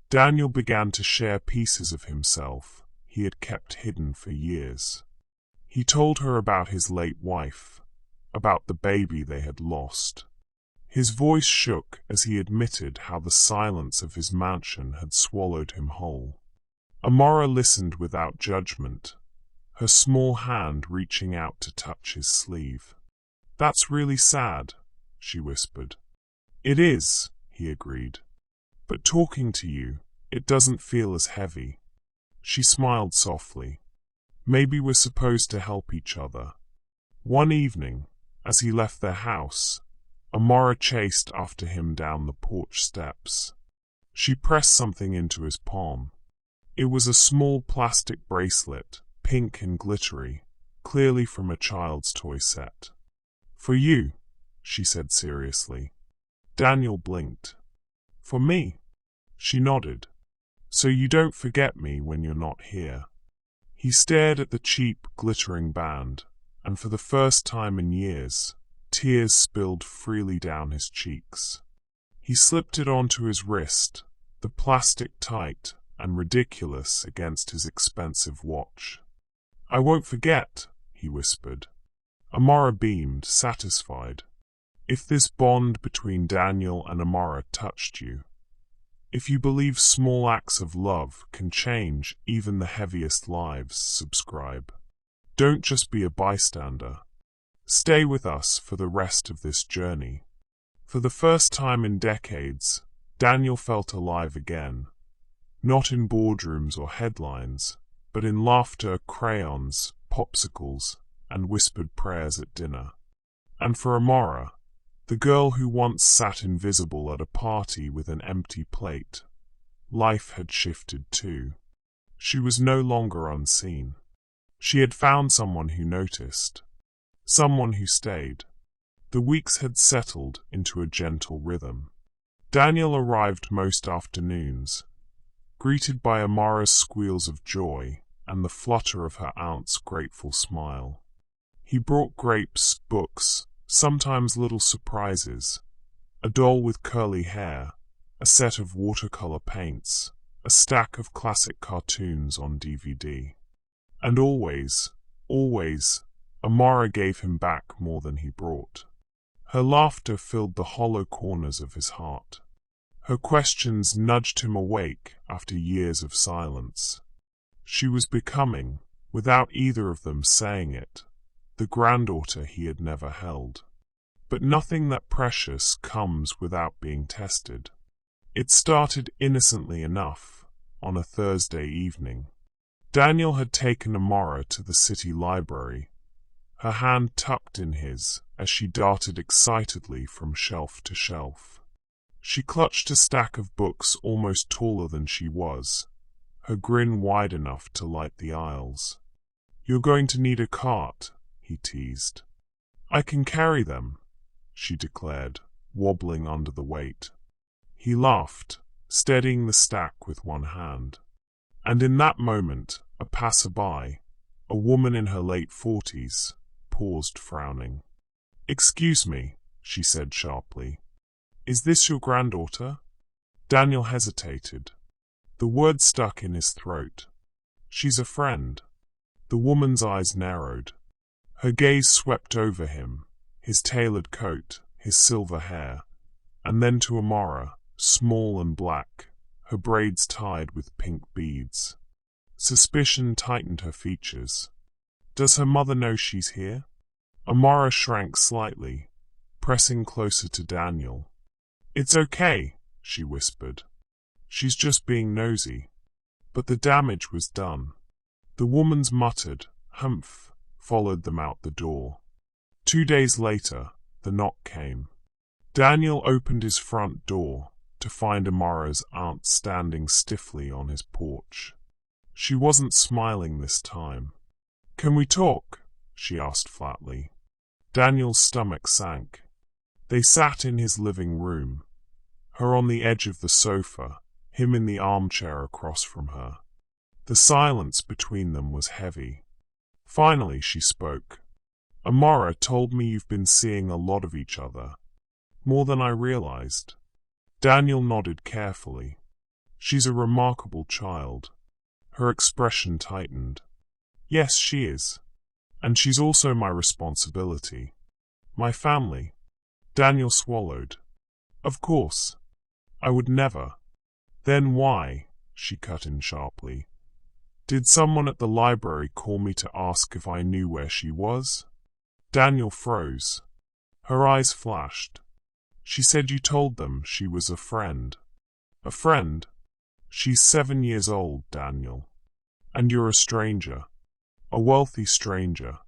Daniel began to share pieces of himself he had kept hidden for years. He told her about his late wife, about the baby they had lost. His voice shook as he admitted how the silence of his mansion had swallowed him whole. Amara listened without judgment, her small hand reaching out to touch his sleeve. "That's really sad," she whispered. "It is," he agreed. "But talking to you, it doesn't feel as heavy." She smiled softly. "Maybe we're supposed to help each other." One evening, as he left their house, Amara chased after him down the porch steps. She pressed something into his palm. It was a small plastic bracelet, pink and glittery, clearly from a child's toy set. "For you," she said seriously. Daniel blinked. "For me?" She nodded. "So you don't forget me when you're not here." He stared at the cheap, glittering band, and for the first time in years, tears spilled freely down his cheeks. He slipped it onto his wrist, the plastic tight and ridiculous against his expensive watch. "I won't forget," he whispered. Amara beamed, satisfied. "If this bond between Daniel and Amara touched you, if you believe small acts of love can change even the heaviest lives, subscribe. Don't just be a bystander. Stay with us for the rest of this journey." For the first time in decades, Daniel felt alive again. Not in boardrooms or headlines, but in laughter, crayons, popsicles, and whispered prayers at dinner. And for Amara, the girl who once sat invisible at a party with an empty plate, life had shifted too. She was no longer unseen. She had found someone who noticed. Someone who stayed. The weeks had settled into a gentle rhythm. Daniel arrived most afternoons, greeted by Amara's squeals of joy and the flutter of her aunt's grateful smile. He brought grapes, books, sometimes little surprises, a doll with curly hair, a set of watercolor paints, a stack of classic cartoons on DVD. And always, Amara gave him back more than he brought. Her laughter filled the hollow corners of his heart. Her questions nudged him awake after years of silence. She was becoming, without either of them saying it, the granddaughter he had never held. But nothing that precious comes without being tested. It started innocently enough, on a Thursday evening. Daniel had taken Amara to the city library, her hand tucked in his as she darted excitedly from shelf to shelf. She clutched a stack of books almost taller than she was, her grin wide enough to light the aisles. "You're going to need a cart," he teased. "I can carry them," she declared, wobbling under the weight. He laughed, steadying the stack with one hand. And in that moment, a passerby, a woman in her late 40s, paused frowning. "Excuse me," she said sharply. "Is this your granddaughter?" Daniel hesitated. The word stuck in his throat. "She's a friend." The woman's eyes narrowed. Her gaze swept over him, his tailored coat, his silver hair, and then to Amara, small and black, her braids tied with pink beads. Suspicion tightened her features. "Does her mother know she's here?" Amara shrank slightly, pressing closer to Daniel. "It's okay," she whispered. "She's just being nosy." But the damage was done. The woman's muttered, "Humph," followed them out the door. 2 days later, the knock came. Daniel opened his front door to find Amara's aunt standing stiffly on his porch. She wasn't smiling this time. "Can we talk?" she asked flatly. Daniel's stomach sank. They sat in his living room, her on the edge of the sofa, him in the armchair across from her. The silence between them was heavy. Finally she spoke. "Amara told me you've been seeing a lot of each other. More than I realized." Daniel nodded carefully. "She's a remarkable child." Her expression tightened. "Yes, she is. And she's also my responsibility. My family." Daniel swallowed. "Of course. I would never." "Then why?" she cut in sharply. "Did someone at the library call me to ask if I knew where she was?" Daniel froze. Her eyes flashed. "She said you told them she was a friend." "A friend? She's 7 years old, Daniel. And you're a stranger. A wealthy stranger."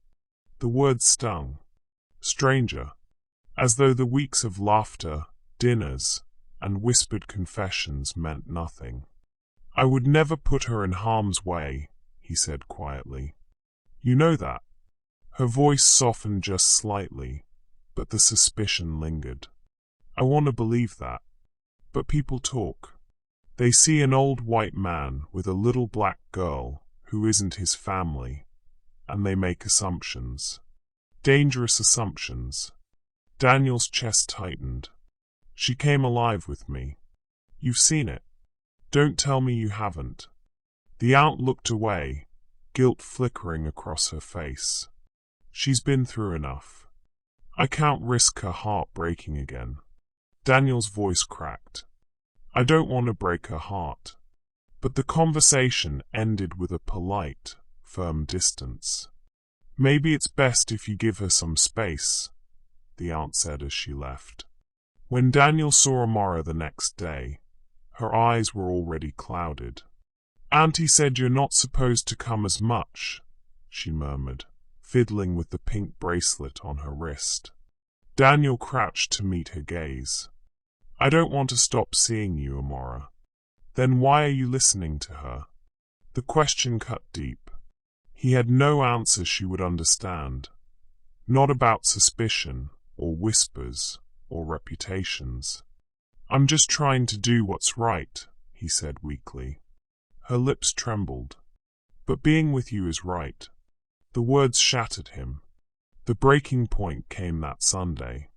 The word stung. Stranger. As though the weeks of laughter, dinners, and whispered confessions meant nothing. "I would never put her in harm's way," he said quietly. "You know that." Her voice softened just slightly, but the suspicion lingered. "I want to believe that. But people talk. They see an old white man with a little black girl who isn't his family, and they make assumptions. Dangerous assumptions." Daniel's chest tightened. "She came alive with me. You've seen it. Don't tell me you haven't." The aunt looked away, guilt flickering across her face. "She's been through enough. I can't risk her heart breaking again." Daniel's voice cracked. "I don't want to break her heart." But the conversation ended with a polite, firm distance. "Maybe it's best if you give her some space," the aunt said as she left. When Daniel saw Amara the next day, her eyes were already clouded. "Auntie said you're not supposed to come as much," she murmured, fiddling with the pink bracelet on her wrist. Daniel crouched to meet her gaze. "I don't want to stop seeing you, Amara." "Then why are you listening to her?" The question cut deep. He had no answer she would understand, not about suspicion, or whispers, or reputations. "I'm just trying to do what's right," he said weakly. Her lips trembled. "But being with you is right." The words shattered him. The breaking point came that Sunday.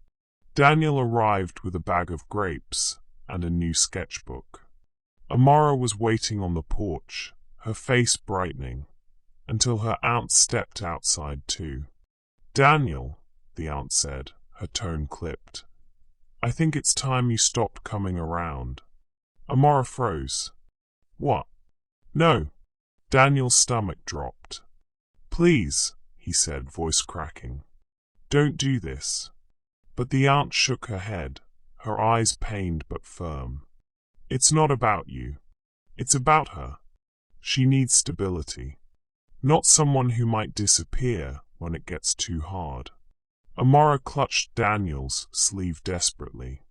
Daniel arrived with a bag of grapes and a new sketchbook. Amara was waiting on the porch, her face brightening, until her aunt stepped outside too. "Daniel," the aunt said, her tone clipped, "I think it's time you stopped coming around." Amara froze. "What?" "No." Daniel's stomach dropped. "Please," he said, voice cracking. "Don't do this." But the aunt shook her head, her eyes pained but firm. "It's not about you. It's about her. She needs stability. Not someone who might disappear when it gets too hard." Amara clutched Daniel's sleeve desperately.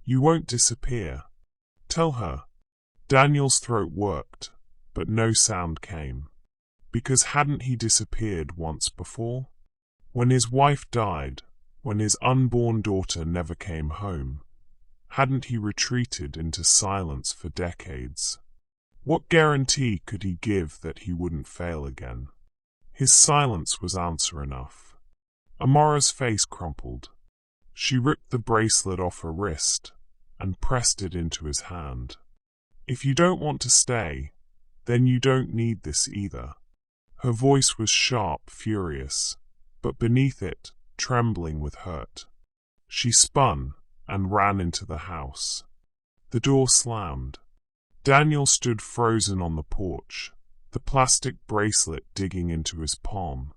"You won't disappear. Tell her." Daniel's throat worked, but no sound came. Because hadn't he disappeared once before? When his wife died, when his unborn daughter never came home, hadn't he retreated into silence for decades? What guarantee could he give that he wouldn't fail again? His silence was answer enough. Amara's face crumpled. She ripped the bracelet off her wrist and pressed it into his hand. "If you don't want to stay, then you don't need this either." Her voice was sharp, furious, but beneath it, trembling with hurt. She spun and ran into the house. The door slammed. Daniel stood frozen on the porch, the plastic bracelet digging into his palm,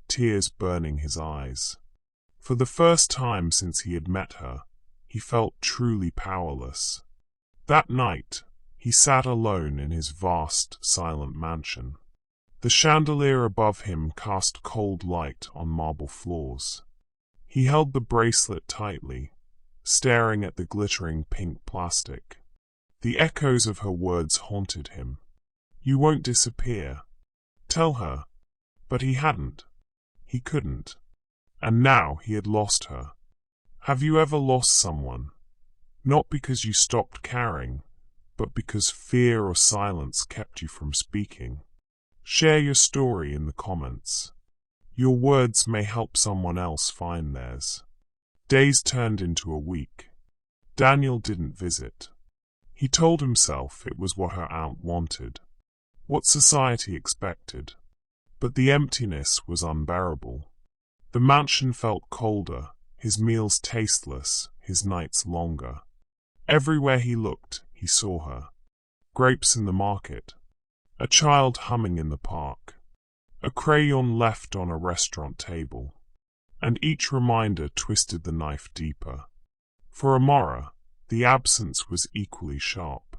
tears burning his eyes. For the first time since he had met her, he felt truly powerless. That night, he sat alone in his vast, silent mansion. The chandelier above him cast cold light on marble floors. He held the bracelet tightly, staring at the glittering pink plastic. The echoes of her words haunted him. "You won't disappear. Tell her." But he hadn't. He couldn't. And now he had lost her. Have you ever lost someone? Not because you stopped caring, but because fear or silence kept you from speaking. Share your story in the comments. Your words may help someone else find theirs. Days turned into a week. Daniel didn't visit. He told himself it was what her aunt wanted, what society expected. But the emptiness was unbearable. The mansion felt colder, his meals tasteless, his nights longer. Everywhere he looked, he saw her. Grapes in the market, a child humming in the park, a crayon left on a restaurant table, and each reminder twisted the knife deeper. For Amara, the absence was equally sharp.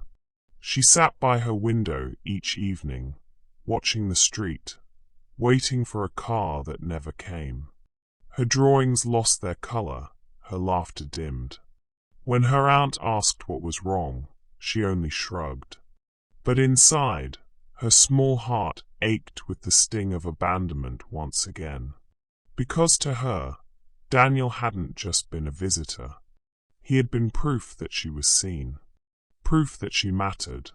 She sat by her window each evening, watching the street, waiting for a car that never came. Her drawings lost their color, her laughter dimmed. When her aunt asked what was wrong, she only shrugged. But inside, her small heart ached with the sting of abandonment once again. Because to her, Daniel hadn't just been a visitor. He had been proof that she was seen, proof that she mattered.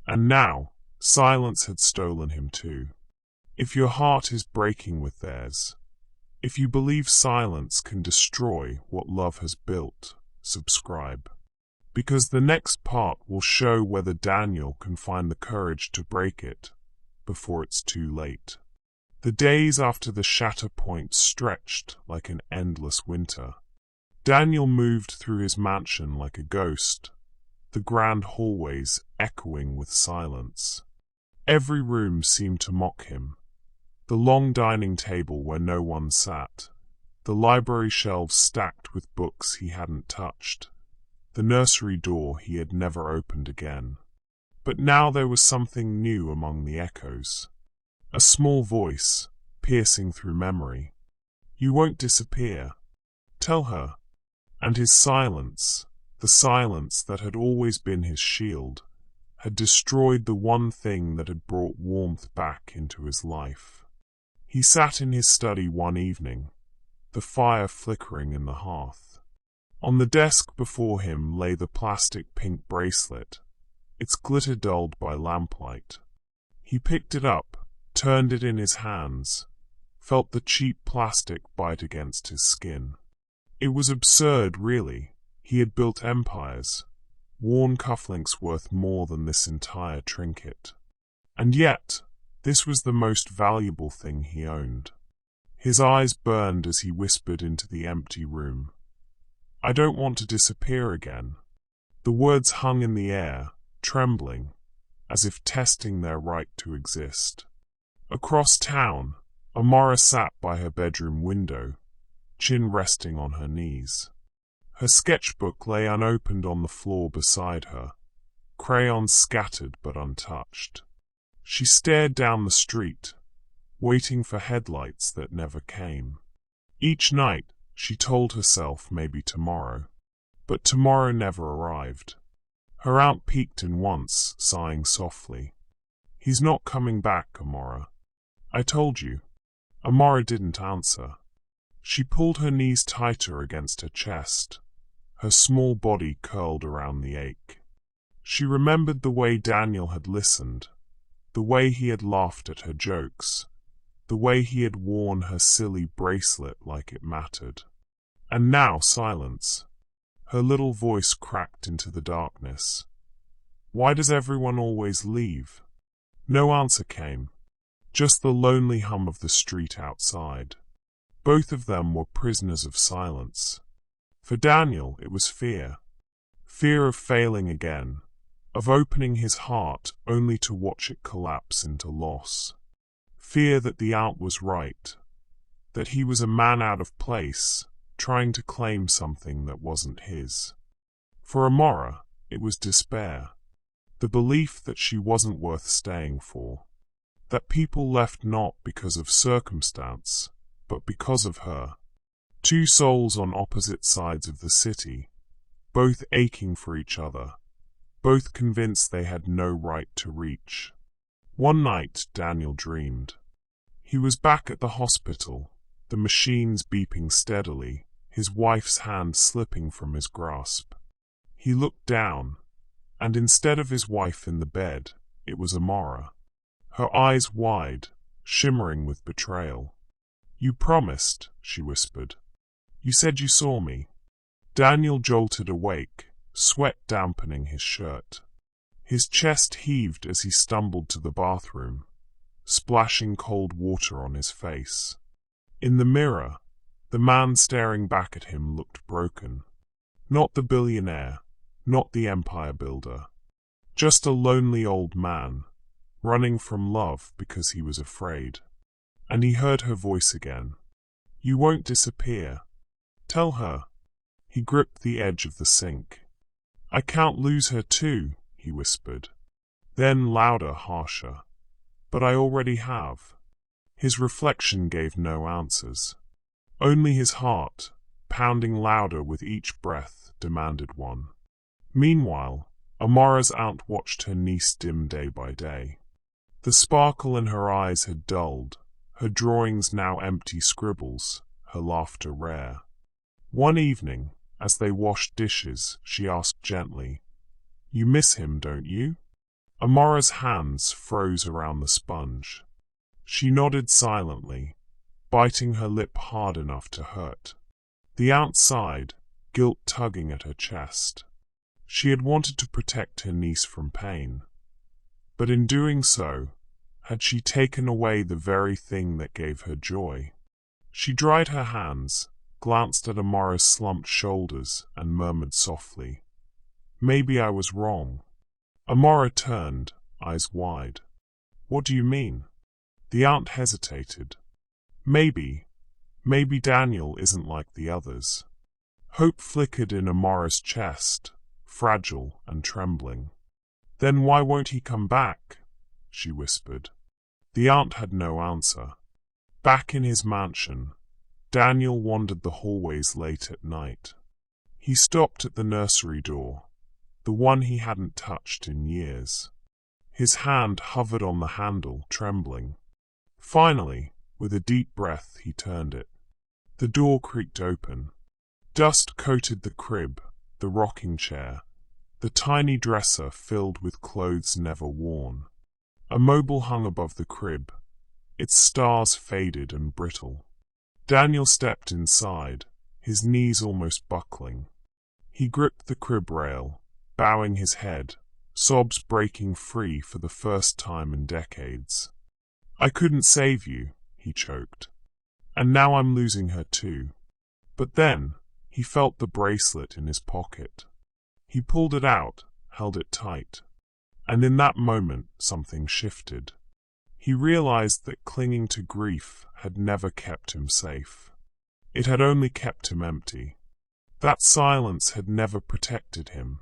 And now, silence had stolen him too. If your heart is breaking with theirs, if you believe silence can destroy what love has built, subscribe. Because the next part will show whether Daniel can find the courage to break it before it's too late. The days after the shatter point stretched like an endless winter. Daniel moved through his mansion like a ghost, the grand hallways echoing with silence. Every room seemed to mock him. The long dining table where no one sat, the library shelves stacked with books he hadn't touched, the nursery door he had never opened again. But now there was something new among the echoes. A small voice, piercing through memory. "You won't disappear. Tell her." And his silence, the silence that had always been his shield, had destroyed the one thing that had brought warmth back into his life. He sat in his study one evening, the fire flickering in the hearth. On the desk before him lay the plastic pink bracelet, its glitter dulled by lamplight. He picked it up, turned it in his hands, felt the cheap plastic bite against his skin. It was absurd, really. He had built empires, worn cufflinks worth more than this entire trinket. And yet, this was the most valuable thing he owned. His eyes burned as he whispered into the empty room, "I don't want to disappear again." The words hung in the air, trembling, as if testing their right to exist. Across town, Amara sat by her bedroom window, chin resting on her knees. Her sketchbook lay unopened on the floor beside her, crayons scattered but untouched. She stared down the street, waiting for headlights that never came. Each night, she told herself maybe tomorrow, but tomorrow never arrived. Her aunt peeked in once, sighing softly. "He's not coming back, Amara. I told you." Amara didn't answer. She pulled her knees tighter against her chest, her small body curled around the ache. She remembered the way Daniel had listened, the way he had laughed at her jokes, the way he had worn her silly bracelet like it mattered. And now silence. Her little voice cracked into the darkness. "Why does everyone always leave?" No answer came, just the lonely hum of the street outside. Both of them were prisoners of silence. For Daniel, it was fear. Fear of failing again, of opening his heart only to watch it collapse into loss. Fear that the aunt was right, that he was a man out of place, trying to claim something that wasn't his. For Amara, it was despair, the belief that she wasn't worth staying for, that people left not because of circumstance, but because of her. Two souls on opposite sides of the city, both aching for each other, both convinced they had no right to reach. One night, Daniel dreamed. He was back at the hospital, the machines beeping steadily, his wife's hand slipping from his grasp. He looked down, and instead of his wife in the bed, it was Amara. Her eyes wide, shimmering with betrayal. "You promised," she whispered. "You said you saw me." Daniel jolted awake, sweat dampening his shirt. His chest heaved as he stumbled to the bathroom, splashing cold water on his face. In the mirror, the man staring back at him looked broken. Not the billionaire, not the empire builder. Just a lonely old man, running from love because he was afraid. And he heard her voice again. "You won't disappear. Tell her." He gripped the edge of the sink. "I can't lose her too," he whispered. Then louder, harsher. "But I already have." His reflection gave no answers. Only his heart, pounding louder with each breath, demanded one. Meanwhile, Amara's aunt watched her niece dim day by day. The sparkle in her eyes had dulled, her drawings now empty scribbles, her laughter rare. One evening, as they washed dishes, she asked gently, "You miss him, don't you?" Amara's hands froze around the sponge. She nodded silently, biting her lip hard enough to hurt. The aunt sighed, guilt tugging at her chest. She had wanted to protect her niece from pain. But in doing so, had she taken away the very thing that gave her joy? She dried her hands, glanced at Amara's slumped shoulders, and murmured softly, "Maybe I was wrong." Amara turned, eyes wide. "What do you mean?" The aunt hesitated. Maybe Daniel isn't like the others." Hope flickered in Amara's chest, fragile and trembling. "Then why won't he come back?" she whispered. The aunt had no answer. Back in his mansion, Daniel wandered the hallways late at night. He stopped at the nursery door, the one he hadn't touched in years. His hand hovered on the handle, trembling. Finally, With a deep breath, he turned it. The door creaked open. Dust coated the crib, the rocking chair, the tiny dresser filled with clothes never worn. A mobile hung above the crib, its stars faded and brittle. Daniel stepped inside, his knees almost buckling. He gripped the crib rail, bowing his head, sobs breaking free for the first time in decades. "I couldn't save you," he choked. "And now I'm losing her too." But then, he felt the bracelet in his pocket. He pulled it out, held it tight. And in that moment, something shifted. He realized that clinging to grief had never kept him safe. It had only kept him empty. That silence had never protected him.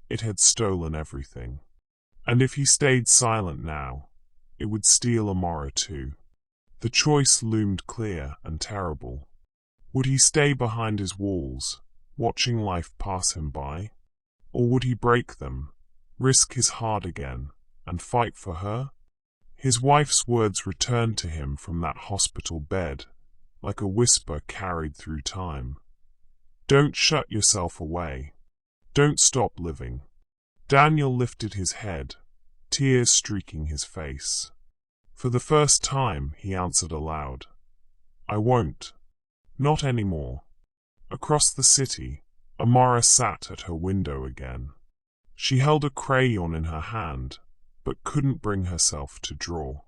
It had stolen everything. And if he stayed silent now, it would steal Amara too. The choice loomed clear and terrible. Would he stay behind his walls, watching life pass him by? Or would he break them, risk his heart again, and fight for her? His wife's words returned to him from that hospital bed, like a whisper carried through time. "Don't shut yourself away. Don't stop living." Daniel lifted his head, tears streaking his face. For the first time, he answered aloud, "I won't. Not anymore." Across the city, Amara sat at her window again. She held a crayon in her hand, but couldn't bring herself to draw.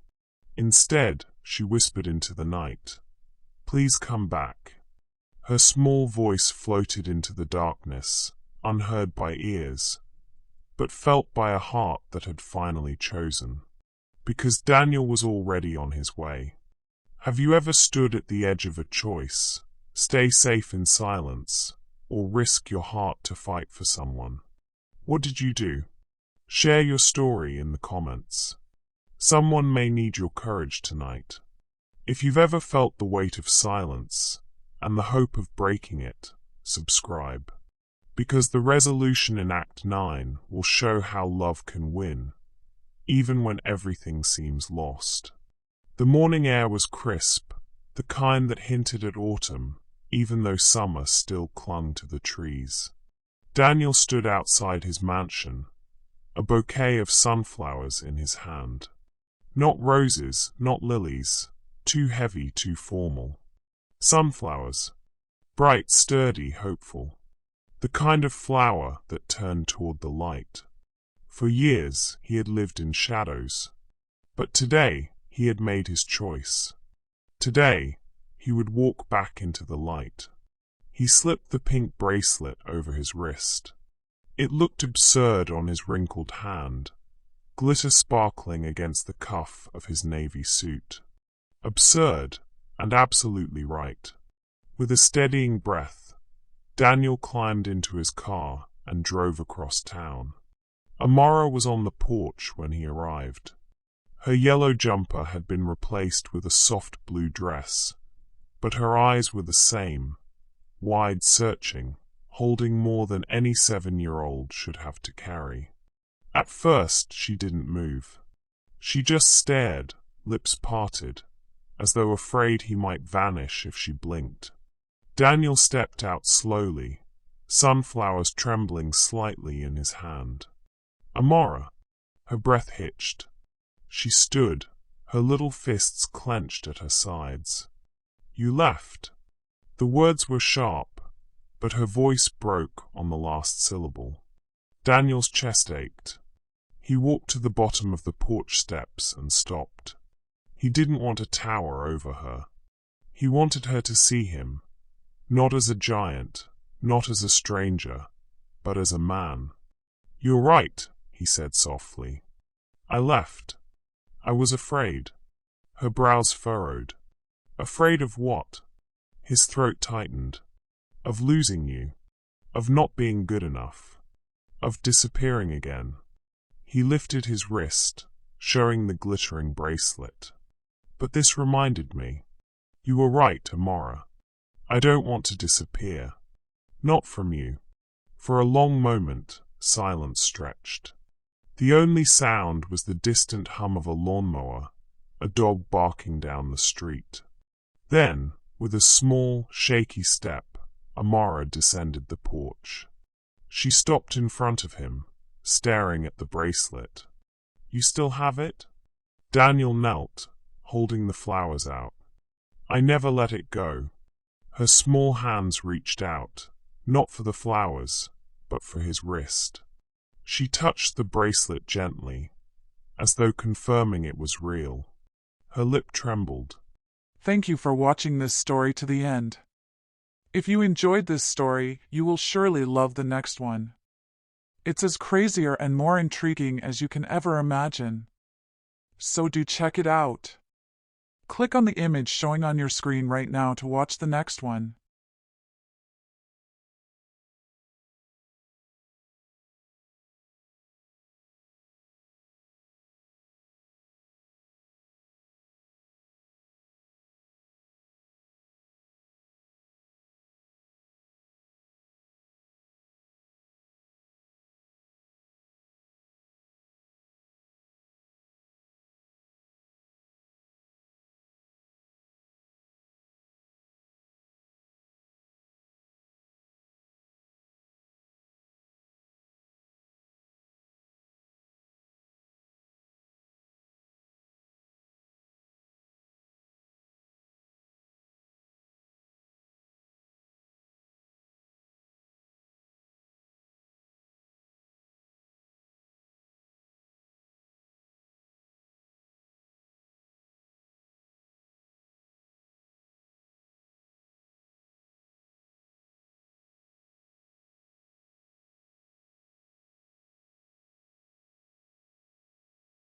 Instead, she whispered into the night, "Please come back." Her small voice floated into the darkness, unheard by ears, but felt by a heart that had finally chosen. Because Daniel was already on his way. Have you ever stood at the edge of a choice, stay safe in silence, or risk your heart to fight for someone? What did you do? Share your story in the comments. Someone may need your courage tonight. If you've ever felt the weight of silence, and the hope of breaking it, subscribe. Because the resolution in Act 9 will show how love can win, even when everything seems lost. The morning air was crisp, the kind that hinted at autumn, even though summer still clung to the trees. Daniel stood outside his mansion, a bouquet of sunflowers in his hand. Not roses, not lilies, too heavy, too formal. Sunflowers, bright, sturdy, hopeful. The kind of flower that turned toward the light. For years he had lived in shadows, but today he had made his choice. Today he would walk back into the light. He slipped the pink bracelet over his wrist. It looked absurd on his wrinkled hand, glitter sparkling against the cuff of his navy suit. Absurd, and absolutely right. With a steadying breath, Daniel climbed into his car and drove across town. Amara was on the porch when he arrived. Her yellow jumper had been replaced with a soft blue dress, but her eyes were the same, wide, searching, holding more than any 7-year-old should have to carry. At first, she didn't move. She just stared, lips parted, as though afraid he might vanish if she blinked. Daniel stepped out slowly, sunflowers trembling slightly in his hand. "Amara." Her breath hitched. She stood, her little fists clenched at her sides. "You left." The words were sharp, but her voice broke on the last syllable. Daniel's chest ached. He walked to the bottom of the porch steps and stopped. He didn't want to tower over her. He wanted her to see him, not as a giant, not as a stranger, but as a man. "You're right," he said softly. "I left. I was afraid." Her brows furrowed. "Afraid of what?" His throat tightened. "Of losing you. Of not being good enough. Of disappearing again." He lifted his wrist, showing the glittering bracelet. "But this reminded me. You were right, Amara. I don't want to disappear. Not from you." For a long moment, silence stretched. The only sound was the distant hum of a lawnmower, a dog barking down the street. Then, with a small, shaky step, Amara descended the porch. She stopped in front of him, staring at the bracelet. You still have it? Daniel knelt, holding the flowers out. I never let it go. Her small hands reached out, not for the flowers, but for his wrist. She touched the bracelet gently, as though confirming it was real. Her lip trembled. Thank you for watching this story to the end. If you enjoyed this story, you will surely love the next one. It's as crazier and more intriguing as you can ever imagine. So do check it out. Click on the image showing on your screen right now to watch the next one.